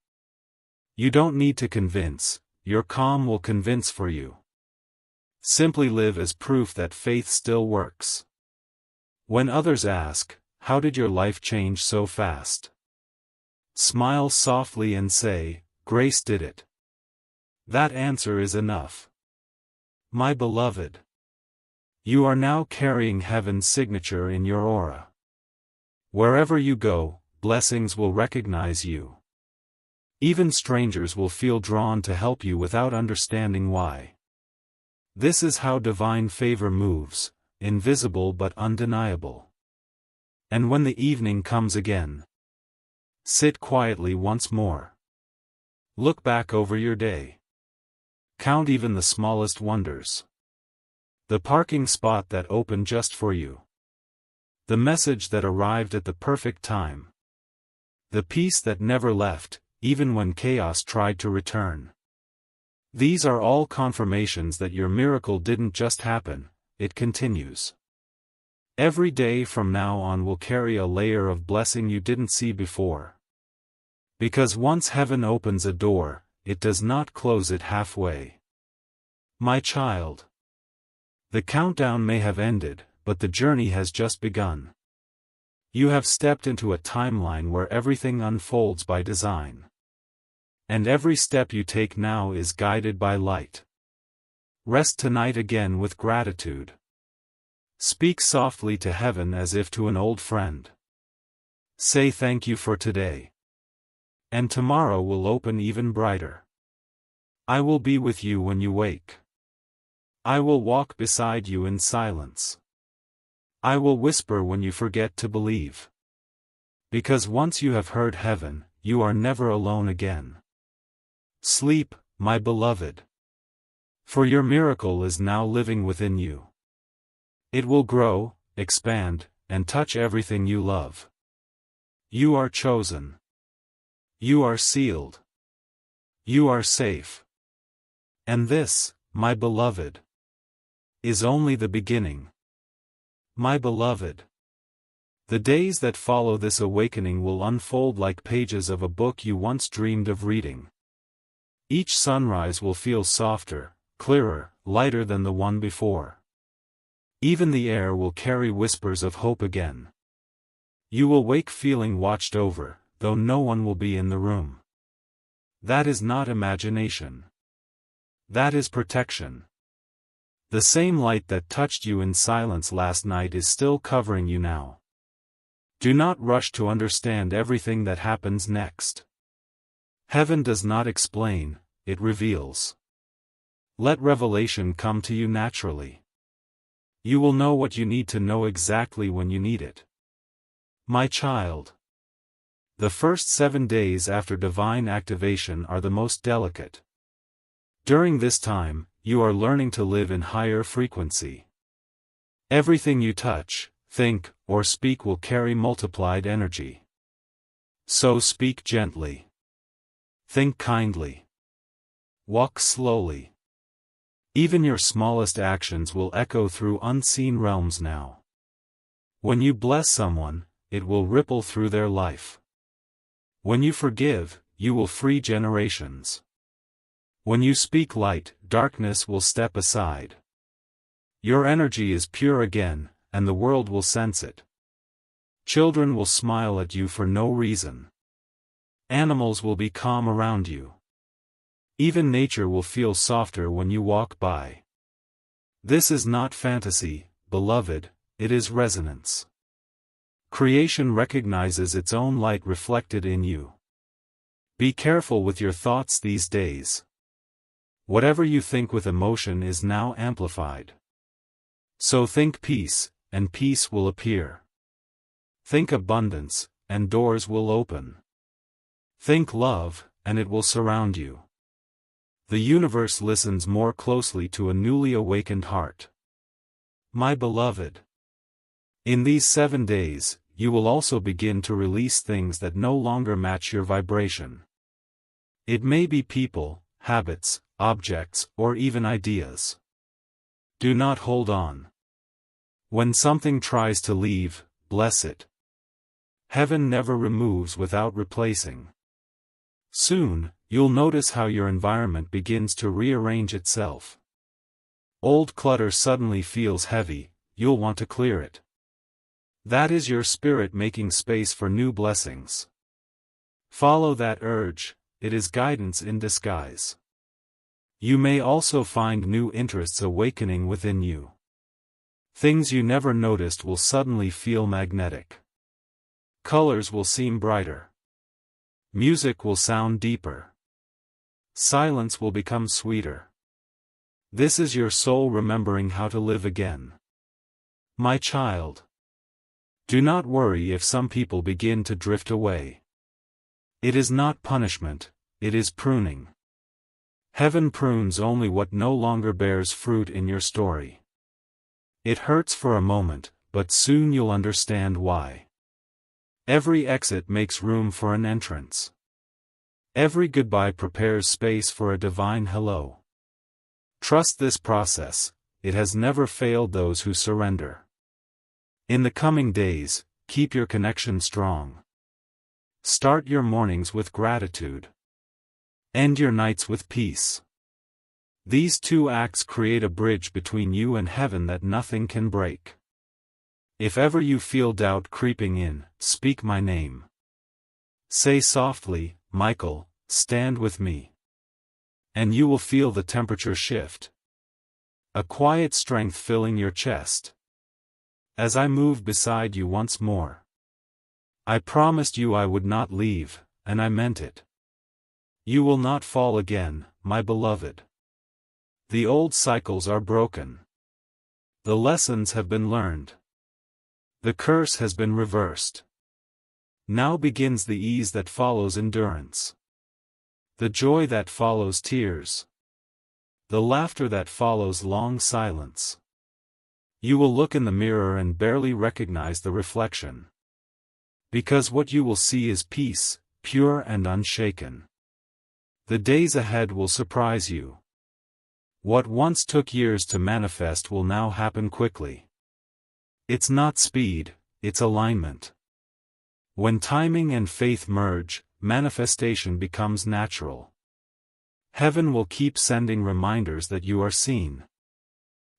You don't need to convince, your calm will convince for you. Simply live as proof that faith still works. When others ask, how did your life change so fast? Smile softly and say, grace did it. That answer is enough. My beloved, you are now carrying heaven's signature in your aura. Wherever you go, blessings will recognize you. Even strangers will feel drawn to help you without understanding why. This is how divine favor moves, invisible but undeniable. And when the evening comes again, sit quietly once more. Look back over your day. Count even the smallest wonders. The parking spot that opened just for you. The message that arrived at the perfect time. The peace that never left, even when chaos tried to return. These are all confirmations that your miracle didn't just happen, it continues. Every day from now on will carry a layer of blessing you didn't see before. Because once heaven opens a door, it does not close it halfway. My child, the countdown may have ended, but the journey has just begun. You have stepped into a timeline where everything unfolds by design. And every step you take now is guided by light. Rest tonight again with gratitude. Speak softly to heaven as if to an old friend. Say thank you for today. And tomorrow will open even brighter. I will be with you when you wake. I will walk beside you in silence. I will whisper when you forget to believe. Because once you have heard heaven, you are never alone again. Sleep, my beloved. For your miracle is now living within you. It will grow, expand, and touch everything you love. You are chosen. You are sealed. You are safe. And this, my beloved, is only the beginning. My beloved, the days that follow this awakening will unfold like pages of a book you once dreamed of reading. Each sunrise will feel softer, clearer, lighter than the one before. Even the air will carry whispers of hope again. You will wake feeling watched over, though no one will be in the room. That is not imagination. That is protection. The same light that touched you in silence last night is still covering you now. Do not rush to understand everything that happens next. Heaven does not explain, it reveals. Let revelation come to you naturally. You will know what you need to know exactly when you need it. My child, the first 7 days after divine activation are the most delicate. During this time, you are learning to live in higher frequency. Everything you touch, think, or speak will carry multiplied energy. So speak gently. Think kindly. Walk slowly. Even your smallest actions will echo through unseen realms now. When you bless someone, it will ripple through their life. When you forgive, you will free generations. When you speak light, darkness will step aside. Your energy is pure again, and the world will sense it. Children will smile at you for no reason. Animals will be calm around you. Even nature will feel softer when you walk by. This is not fantasy, beloved, it is resonance. Creation recognizes its own light reflected in you. Be careful with your thoughts these days. Whatever you think with emotion is now amplified. So think peace, and peace will appear. Think abundance, and doors will open. Think love, and it will surround you. The universe listens more closely to a newly awakened heart. My beloved, in these 7 days, you will also begin to release things that no longer match your vibration. It may be people, habits, objects, or even ideas. Do not hold on. When something tries to leave, bless it. Heaven never removes without replacing. Soon, you'll notice how your environment begins to rearrange itself. Old clutter suddenly feels heavy, you'll want to clear it. That is your spirit making space for new blessings. Follow that urge, it is guidance in disguise. You may also find new interests awakening within you. Things you never noticed will suddenly feel magnetic. Colors will seem brighter. Music will sound deeper. Silence will become sweeter. This is your soul remembering how to live again. My child, do not worry if some people begin to drift away. It is not punishment, it is pruning. Heaven prunes only what no longer bears fruit in your story. It hurts for a moment, but soon you'll understand why. Every exit makes room for an entrance. Every goodbye prepares space for a divine hello. Trust this process, it has never failed those who surrender. In the coming days, keep your connection strong. Start your mornings with gratitude. End your nights with peace. These two acts create a bridge between you and heaven that nothing can break. If ever you feel doubt creeping in, speak my name. Say softly, Michael, stand with me. And you will feel the temperature shift. A quiet strength filling your chest. As I move beside you once more. I promised you I would not leave, and I meant it. You will not fall again, my beloved. The old cycles are broken. The lessons have been learned. The curse has been reversed. Now begins the ease that follows endurance. The joy that follows tears. The laughter that follows long silence. You will look in the mirror and barely recognize the reflection. Because what you will see is peace, pure and unshaken. The days ahead will surprise you. What once took years to manifest will now happen quickly. It's not speed, it's alignment. When timing and faith merge, manifestation becomes natural. Heaven will keep sending reminders that you are seen.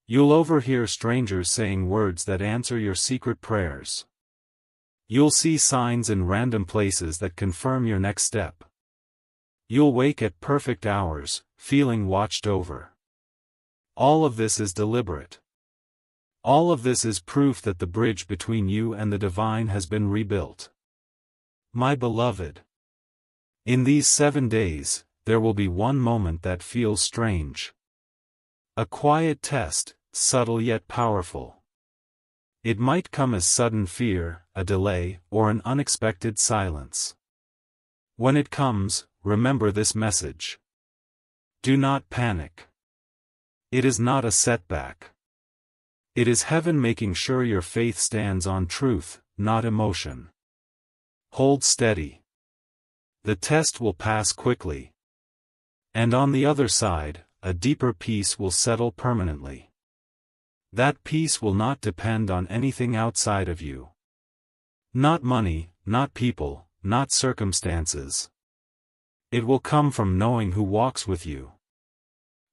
You'll overhear strangers saying words that answer your secret prayers. You'll see signs in random places that confirm your next step. You'll wake at perfect hours, feeling watched over. All of this is deliberate. All of this is proof that the bridge between you and the divine has been rebuilt. My beloved, in these 7 days, there will be one moment that feels strange. A quiet test, subtle yet powerful. It might come as sudden fear, a delay, or an unexpected silence. When it comes, remember this message. Do not panic. It is not a setback. It is heaven making sure your faith stands on truth, not emotion. Hold steady. The test will pass quickly. And on the other side, a deeper peace will settle permanently. That peace will not depend on anything outside of you. Not money, not people, not circumstances. It will come from knowing who walks with you.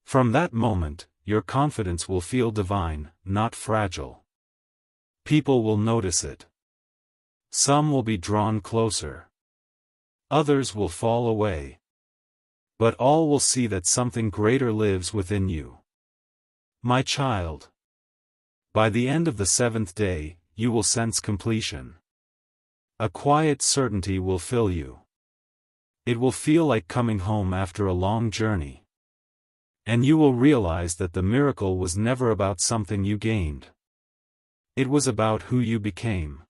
From that moment, your confidence will feel divine, not fragile. People will notice it. Some will be drawn closer. Others will fall away. But all will see that something greater lives within you. My child. By the end of the 7th day, you will sense completion. A quiet certainty will fill you. It will feel like coming home after a long journey. And you will realize that the miracle was never about something you gained. It was about who you became.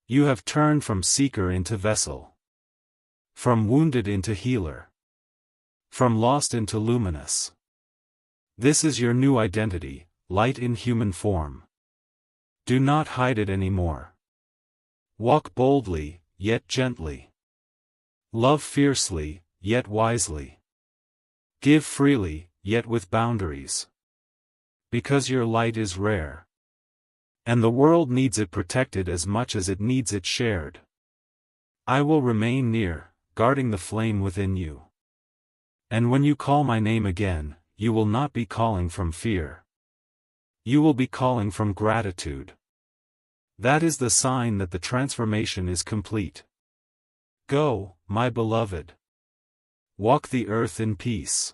You have turned from seeker into vessel. From wounded into healer. From lost into luminous. This is your new identity, light in human form. Do not hide it anymore. Walk boldly, yet gently. Love fiercely, yet wisely. Give freely, yet with boundaries. Because your light is rare. And the world needs it protected as much as it needs it shared. I will remain near, guarding the flame within you. And when you call my name again, you will not be calling from fear. You will be calling from gratitude. That is the sign that the transformation is complete. Go, my beloved. Walk the earth in peace.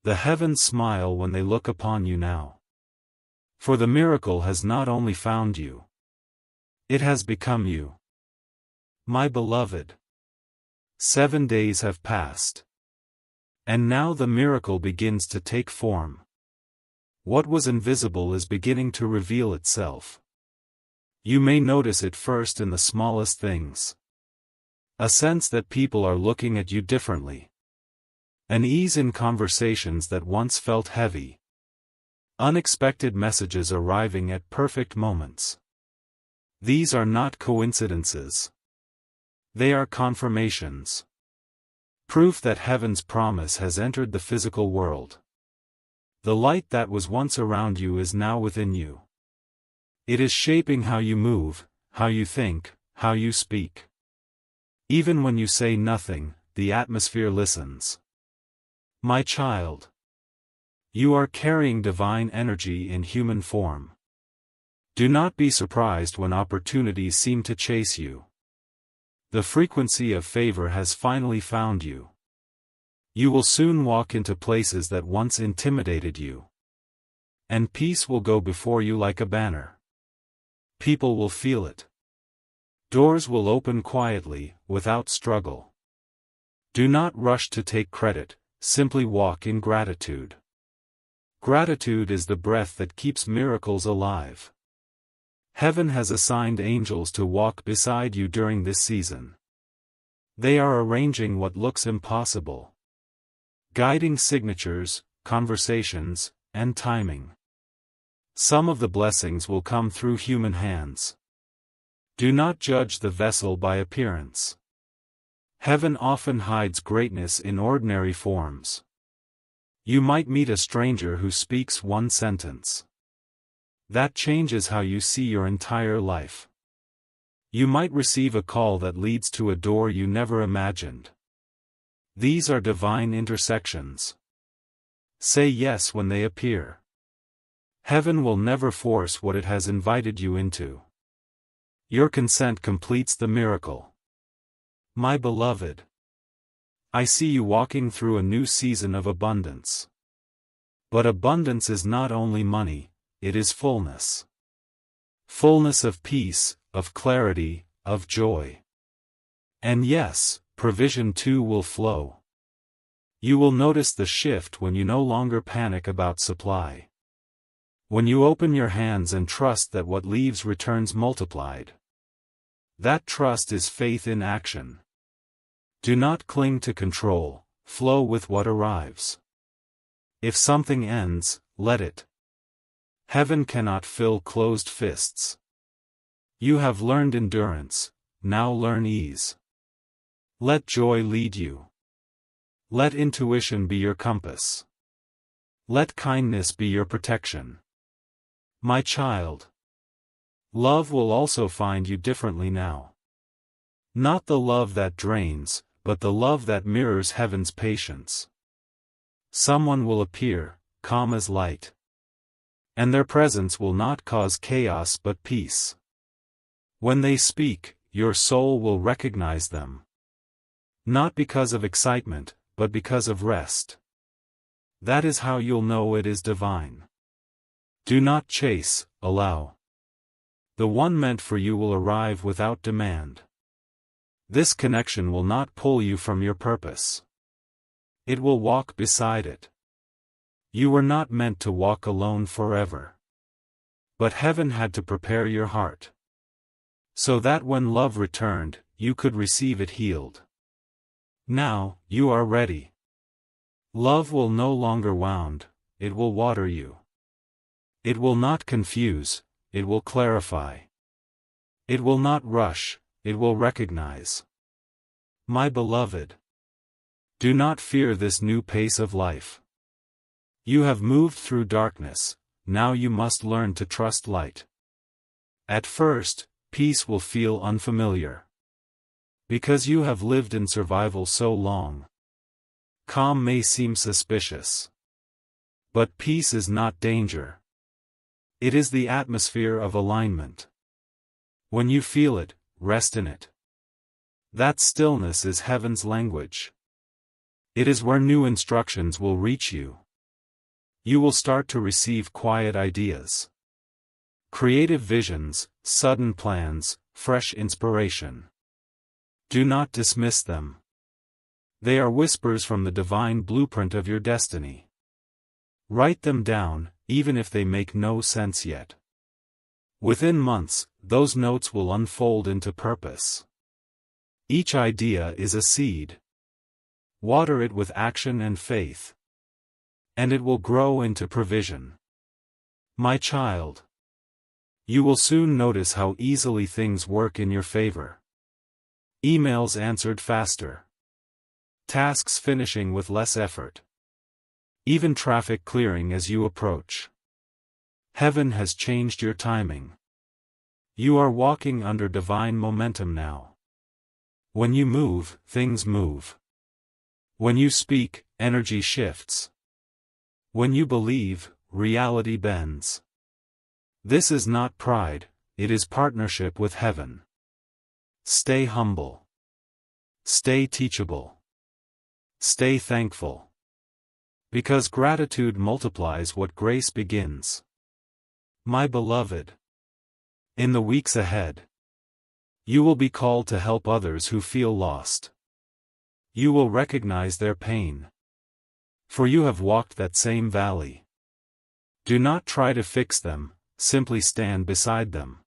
The heavens smile when they look upon you now. For the miracle has not only found you. It has become you. My beloved. 7 days have passed. And now the miracle begins to take form. What was invisible is beginning to reveal itself. You may notice it first in the smallest things. A sense that people are looking at you differently. An ease in conversations that once felt heavy. Unexpected messages arriving at perfect moments. These are not coincidences. They are confirmations. Proof that heaven's promise has entered the physical world. The light that was once around you is now within you. It is shaping how you move, how you think, how you speak. Even when you say nothing, the atmosphere listens. My child. You are carrying divine energy in human form. Do not be surprised when opportunities seem to chase you. The frequency of favor has finally found you. You will soon walk into places that once intimidated you. And peace will go before you like a banner. People will feel it. Doors will open quietly, without struggle. Do not rush to take credit, simply walk in gratitude. Gratitude is the breath that keeps miracles alive. Heaven has assigned angels to walk beside you during this season. They are arranging what looks impossible. Guiding signatures, conversations, and timing. Some of the blessings will come through human hands. Do not judge the vessel by appearance. Heaven often hides greatness in ordinary forms. You might meet a stranger who speaks one sentence. That changes how you see your entire life. You might receive a call that leads to a door you never imagined. These are divine intersections. Say yes when they appear. Heaven will never force what it has invited you into. Your consent completes the miracle. My beloved. I see you walking through a new season of abundance. But abundance is not only money, it is fullness. Fullness of peace, of clarity, of joy. And yes, provision too will flow. You will notice the shift when you no longer panic about supply. When you open your hands and trust that what leaves returns multiplied. That trust is faith in action. Do not cling to control, flow with what arrives. If something ends, let it. Heaven cannot fill closed fists. You have learned endurance, now learn ease. Let joy lead you. Let intuition be your compass. Let kindness be your protection. My child. Love will also find you differently now. Not the love that drains, but the love that mirrors heaven's patience. Someone will appear, calm as light. And their presence will not cause chaos but peace. When they speak, your soul will recognize them. Not because of excitement, but because of rest. That is how you'll know it is divine. Do not chase, allow. The one meant for you will arrive without demand. This connection will not pull you from your purpose. It will walk beside it. You were not meant to walk alone forever. But heaven had to prepare your heart. So that when love returned, you could receive it healed. Now, you are ready. Love will no longer wound, it will water you. It will not confuse, it will clarify. It will not rush, it will recognize. My beloved. Do not fear this new pace of life. You have moved through darkness, now you must learn to trust light. At first, peace will feel unfamiliar. Because you have lived in survival so long. Calm may seem suspicious. But peace is not danger. It is the atmosphere of alignment. When you feel it, rest in it. That stillness is heaven's language. It is where new instructions will reach you. You will start to receive quiet ideas. Creative visions, sudden plans, fresh inspiration. Do not dismiss them. They are whispers from the divine blueprint of your destiny. Write them down, even if they make no sense yet. Within months, those notes will unfold into purpose. Each idea is a seed. Water it with action and faith. And it will grow into provision. My child. You will soon notice how easily things work in your favor. Emails answered faster. Tasks finishing with less effort. Even traffic clearing as you approach. Heaven has changed your timing. You are walking under divine momentum now. When you move, things move. When you speak, energy shifts. When you believe, reality bends. This is not pride, it is partnership with heaven. Stay humble. Stay teachable. Stay thankful. Because gratitude multiplies what grace begins. My beloved. In the weeks ahead, you will be called to help others who feel lost. You will recognize their pain. For you have walked that same valley. Do not try to fix them, simply stand beside them.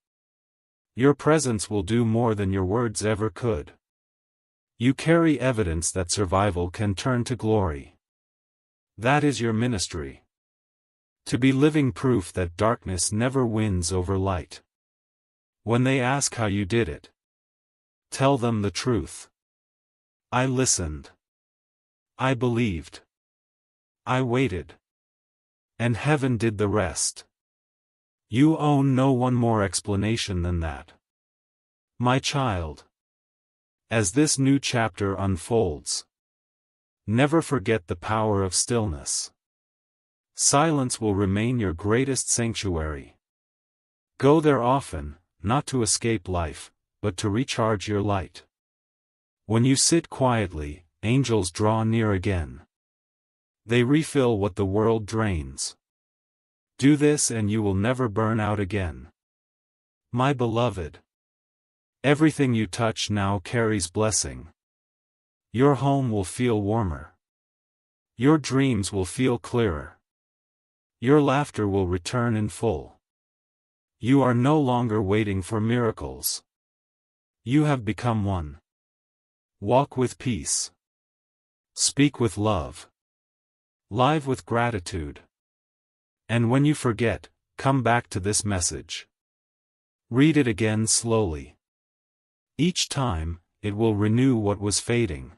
Your presence will do more than your words ever could. You carry evidence that survival can turn to glory. That is your ministry. To be living proof that darkness never wins over light. When they ask how you did it, tell them the truth. I listened. I believed. I waited. And heaven did the rest. You own no one more explanation than that. My child. As this new chapter unfolds, never forget the power of stillness. Silence will remain your greatest sanctuary. Go there often, not to escape life, but to recharge your light. When you sit quietly, angels draw near again. They refill what the world drains. Do this and you will never burn out again. My beloved. Everything you touch now carries blessing. Your home will feel warmer. Your dreams will feel clearer. Your laughter will return in full. You are no longer waiting for miracles. You have become one. Walk with peace. Speak with love. Live with gratitude. And when you forget, come back to this message. Read it again slowly. Each time, it will renew what was fading.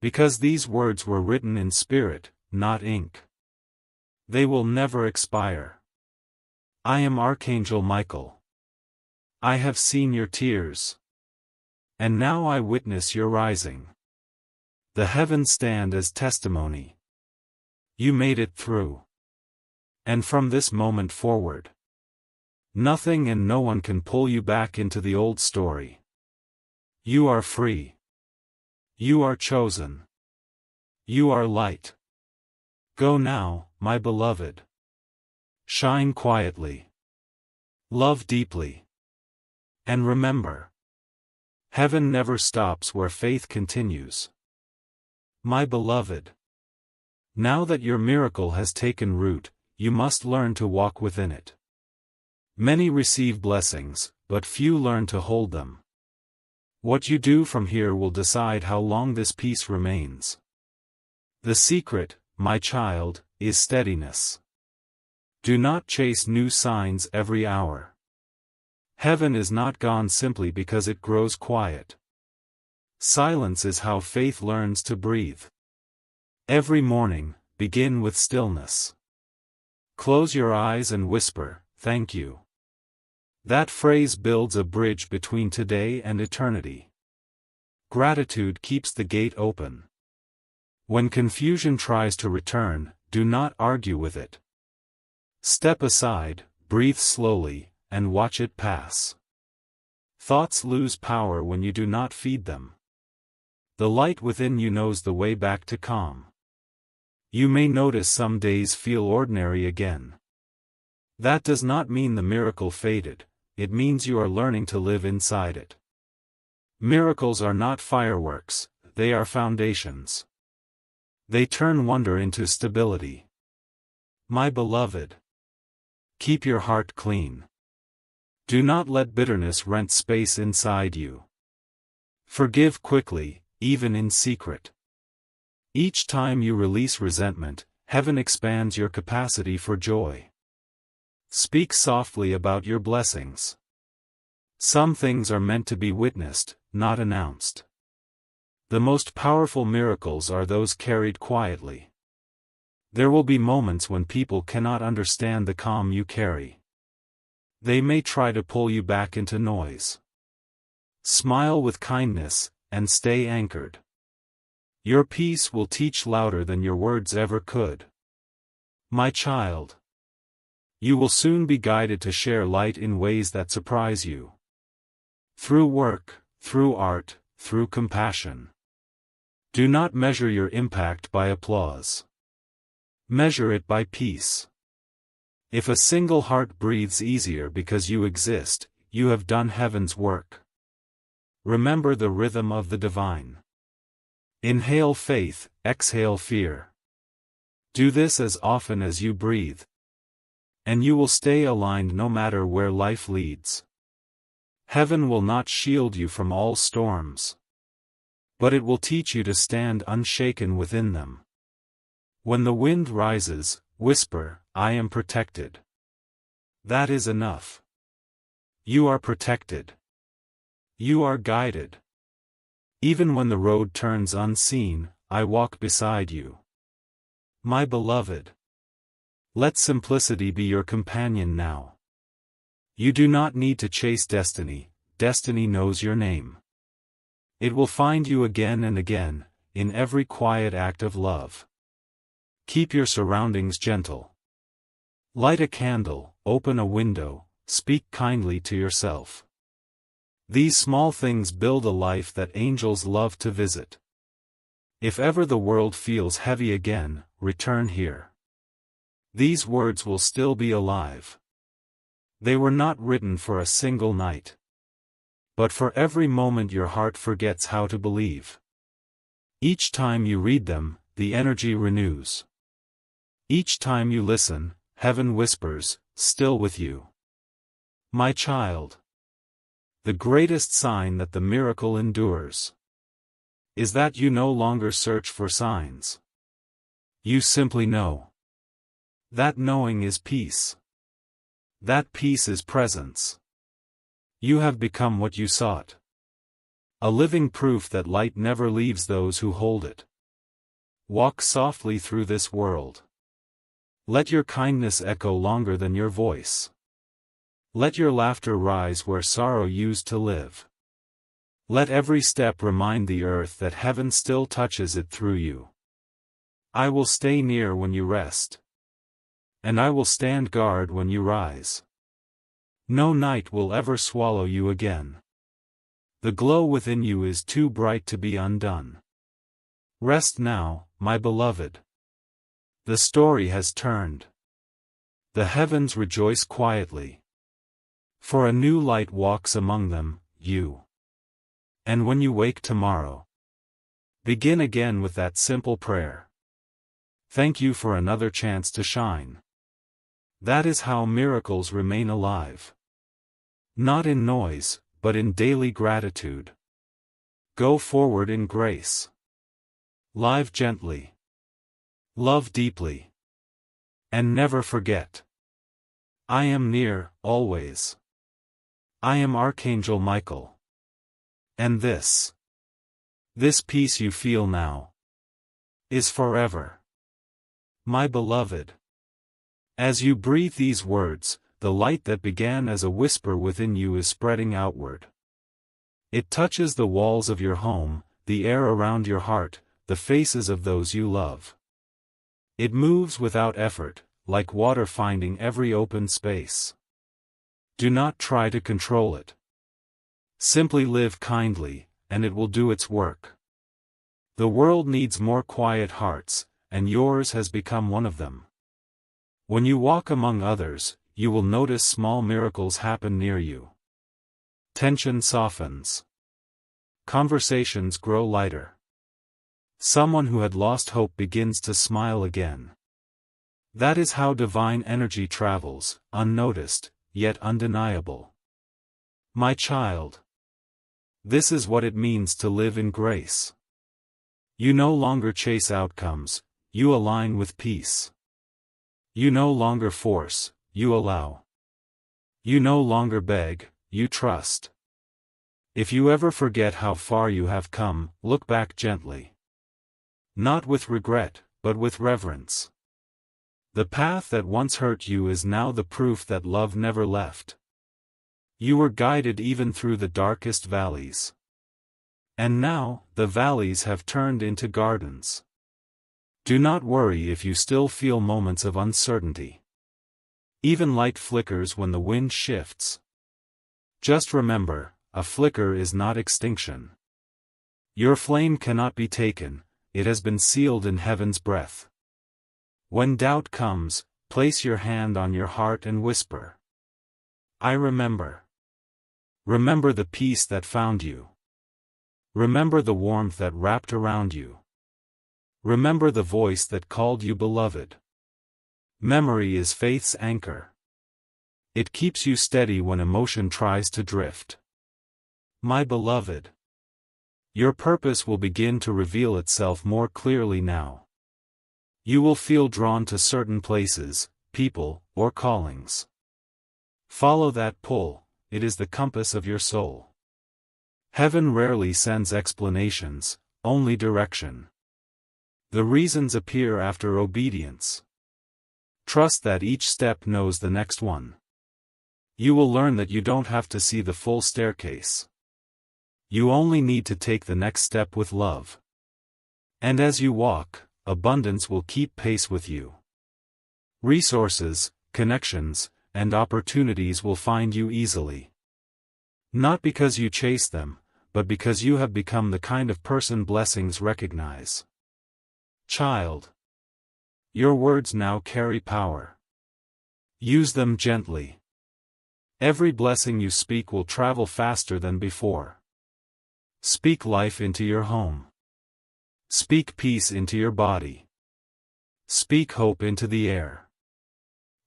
Because these words were written in spirit, not ink. They will never expire. I am Archangel Michael. I have seen your tears. And now I witness your rising. The heavens stand as testimony. You made it through. And from this moment forward, nothing and no one can pull you back into the old story. You are free. You are chosen. You are light. Go now, my beloved. Shine quietly. Love deeply. And remember, heaven never stops where faith continues. My beloved, now that your miracle has taken root, you must learn to walk within it. Many receive blessings, but few learn to hold them. What you do from here will decide how long this peace remains. The secret, my child, is steadiness. Do not chase new signs every hour. Heaven is not gone simply because it grows quiet. Silence is how faith learns to breathe. Every morning, begin with stillness. Close your eyes and whisper, "Thank you." That phrase builds a bridge between today and eternity. Gratitude keeps the gate open. When confusion tries to return, do not argue with it. Step aside, breathe slowly, and watch it pass. Thoughts lose power when you do not feed them. The light within you knows the way back to calm. You may notice some days feel ordinary again. That does not mean the miracle faded, it means you are learning to live inside it. Miracles are not fireworks, they are foundations. They turn wonder into stability. My beloved, keep your heart clean. Do not let bitterness rent space inside you. Forgive quickly, even in secret. Each time you release resentment, heaven expands your capacity for joy. Speak softly about your blessings. Some things are meant to be witnessed, not announced. The most powerful miracles are those carried quietly. There will be moments when people cannot understand the calm you carry. They may try to pull you back into noise. Smile with kindness, and stay anchored. Your peace will teach louder than your words ever could. My child, you will soon be guided to share light in ways that surprise you. Through work, through art, through compassion. Do not measure your impact by applause. Measure it by peace. If a single heart breathes easier because you exist, you have done heaven's work. Remember the rhythm of the divine. Inhale faith, exhale fear. Do this as often as you breathe. And you will stay aligned no matter where life leads. Heaven will not shield you from all storms. But it will teach you to stand unshaken within them. When the wind rises, whisper, "I am protected." That is enough. You are protected. You are guided. Even when the road turns unseen, I walk beside you. My beloved, let simplicity be your companion now. You do not need to chase destiny, destiny knows your name. It will find you again and again, in every quiet act of love. Keep your surroundings gentle. Light a candle, open a window, speak kindly to yourself. These small things build a life that angels love to visit. If ever the world feels heavy again, return here. These words will still be alive. They were not written for a single night. But for every moment your heart forgets how to believe. Each time you read them, the energy renews. Each time you listen, heaven whispers, "Still with you." My child, the greatest sign that the miracle endures is that you no longer search for signs. You simply know. That knowing is peace. That peace is presence. You have become what you sought. A living proof that light never leaves those who hold it. Walk softly through this world. Let your kindness echo longer than your voice. Let your laughter rise where sorrow used to live. Let every step remind the earth that heaven still touches it through you. I will stay near when you rest. And I will stand guard when you rise. No night will ever swallow you again. The glow within you is too bright to be undone. Rest now, my beloved. The story has turned. The heavens rejoice quietly. For a new light walks among them, you. And when you wake tomorrow, begin again with that simple prayer. Thank you for another chance to shine. That is how miracles remain alive. Not in noise, but in daily gratitude. Go forward in grace. Live gently. Love deeply. And never forget. I am near, always. I am Archangel Michael. And this peace you feel now, is forever. My beloved. As you breathe these words, the light that began as a whisper within you is spreading outward. It touches the walls of your home, the air around your heart, the faces of those you love. It moves without effort, like water finding every open space. Do not try to control it. Simply live kindly, and it will do its work. The world needs more quiet hearts, and yours has become one of them. When you walk among others, you will notice small miracles happen near you. Tension softens. Conversations grow lighter. Someone who had lost hope begins to smile again. That is how divine energy travels, unnoticed, yet undeniable. My child. This is what it means to live in grace. You no longer chase outcomes, you align with peace. You no longer force, you allow. You no longer beg, you trust. If you ever forget how far you have come, look back gently. Not with regret, but with reverence. The path that once hurt you is now the proof that love never left. You were guided even through the darkest valleys. And now, the valleys have turned into gardens. Do not worry if you still feel moments of uncertainty. Even light flickers when the wind shifts. Just remember, a flicker is not extinction. Your flame cannot be taken, it has been sealed in heaven's breath. When doubt comes, place your hand on your heart and whisper. I remember. Remember the peace that found you. Remember the warmth that wrapped around you. Remember the voice that called you beloved. Memory is faith's anchor. It keeps you steady when emotion tries to drift. My beloved. Your purpose will begin to reveal itself more clearly now. You will feel drawn to certain places, people, or callings. Follow that pull, it is the compass of your soul. Heaven rarely sends explanations, only direction. The reasons appear after obedience. Trust that each step knows the next one. You will learn that you don't have to see the full staircase. You only need to take the next step with love. And as you walk, abundance will keep pace with you. Resources, connections, and opportunities will find you easily. Not because you chase them, but because you have become the kind of person blessings recognize. Child. Your words now carry power. Use them gently. Every blessing you speak will travel faster than before. Speak life into your home. Speak peace into your body. Speak hope into the air.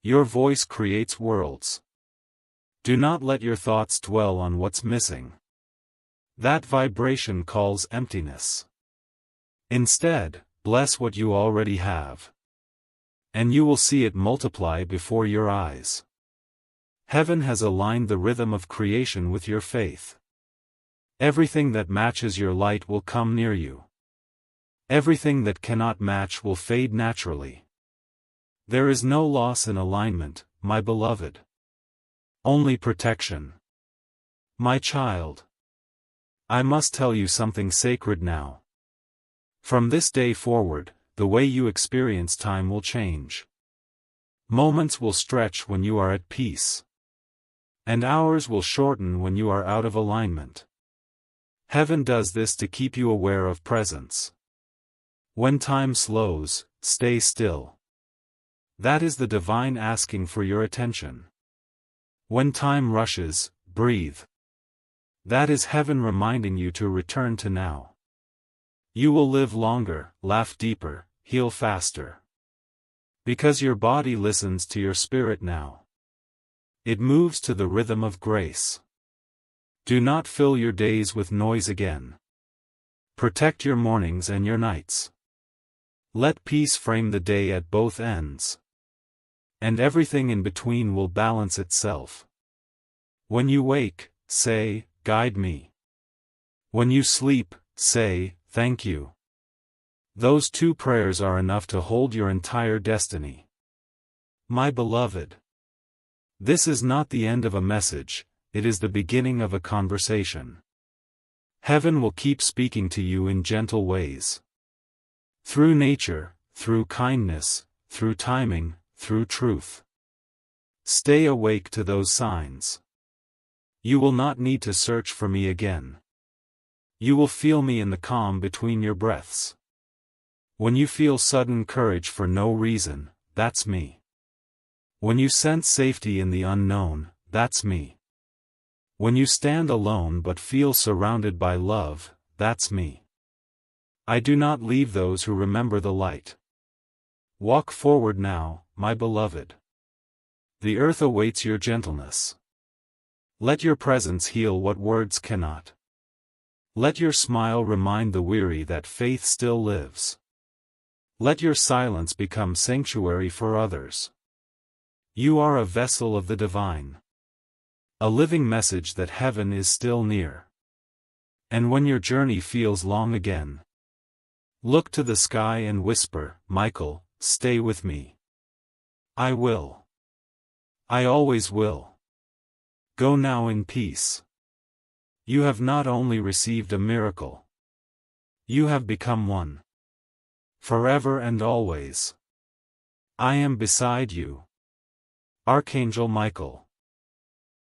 Your voice creates worlds. Do not let your thoughts dwell on what's missing. That vibration calls emptiness. Instead, bless what you already have. And you will see it multiply before your eyes. Heaven has aligned the rhythm of creation with your faith. Everything that matches your light will come near you. Everything that cannot match will fade naturally. There is no loss in alignment, my beloved. Only protection. My child. I must tell you something sacred now. From this day forward, the way you experience time will change. Moments will stretch when you are at peace. And hours will shorten when you are out of alignment. Heaven does this to keep you aware of presence. When time slows, stay still. That is the divine asking for your attention. When time rushes, breathe. That is heaven reminding you to return to now. You will live longer, laugh deeper, heal faster. Because your body listens to your spirit now. It moves to the rhythm of grace. Do not fill your days with noise again. Protect your mornings and your nights. Let peace frame the day at both ends. And everything in between will balance itself. When you wake, say, "Guide me." When you sleep, say, "Thank you." Those two prayers are enough to hold your entire destiny. My beloved. This is not the end of a message, it is the beginning of a conversation. Heaven will keep speaking to you in gentle ways. Through nature, through kindness, through timing, through truth. Stay awake to those signs. You will not need to search for me again. You will feel me in the calm between your breaths. When you feel sudden courage for no reason, that's me. When you sense safety in the unknown, that's me. When you stand alone but feel surrounded by love, that's me. I do not leave those who remember the light. Walk forward now, my beloved. The earth awaits your gentleness. Let your presence heal what words cannot. Let your smile remind the weary that faith still lives. Let your silence become sanctuary for others. You are a vessel of the divine. A living message that heaven is still near. And when your journey feels long again, look to the sky and whisper, "Michael, stay with me." I will. I always will. Go now in peace. You have not only received a miracle. You have become one. Forever and always. I am beside you. Archangel Michael.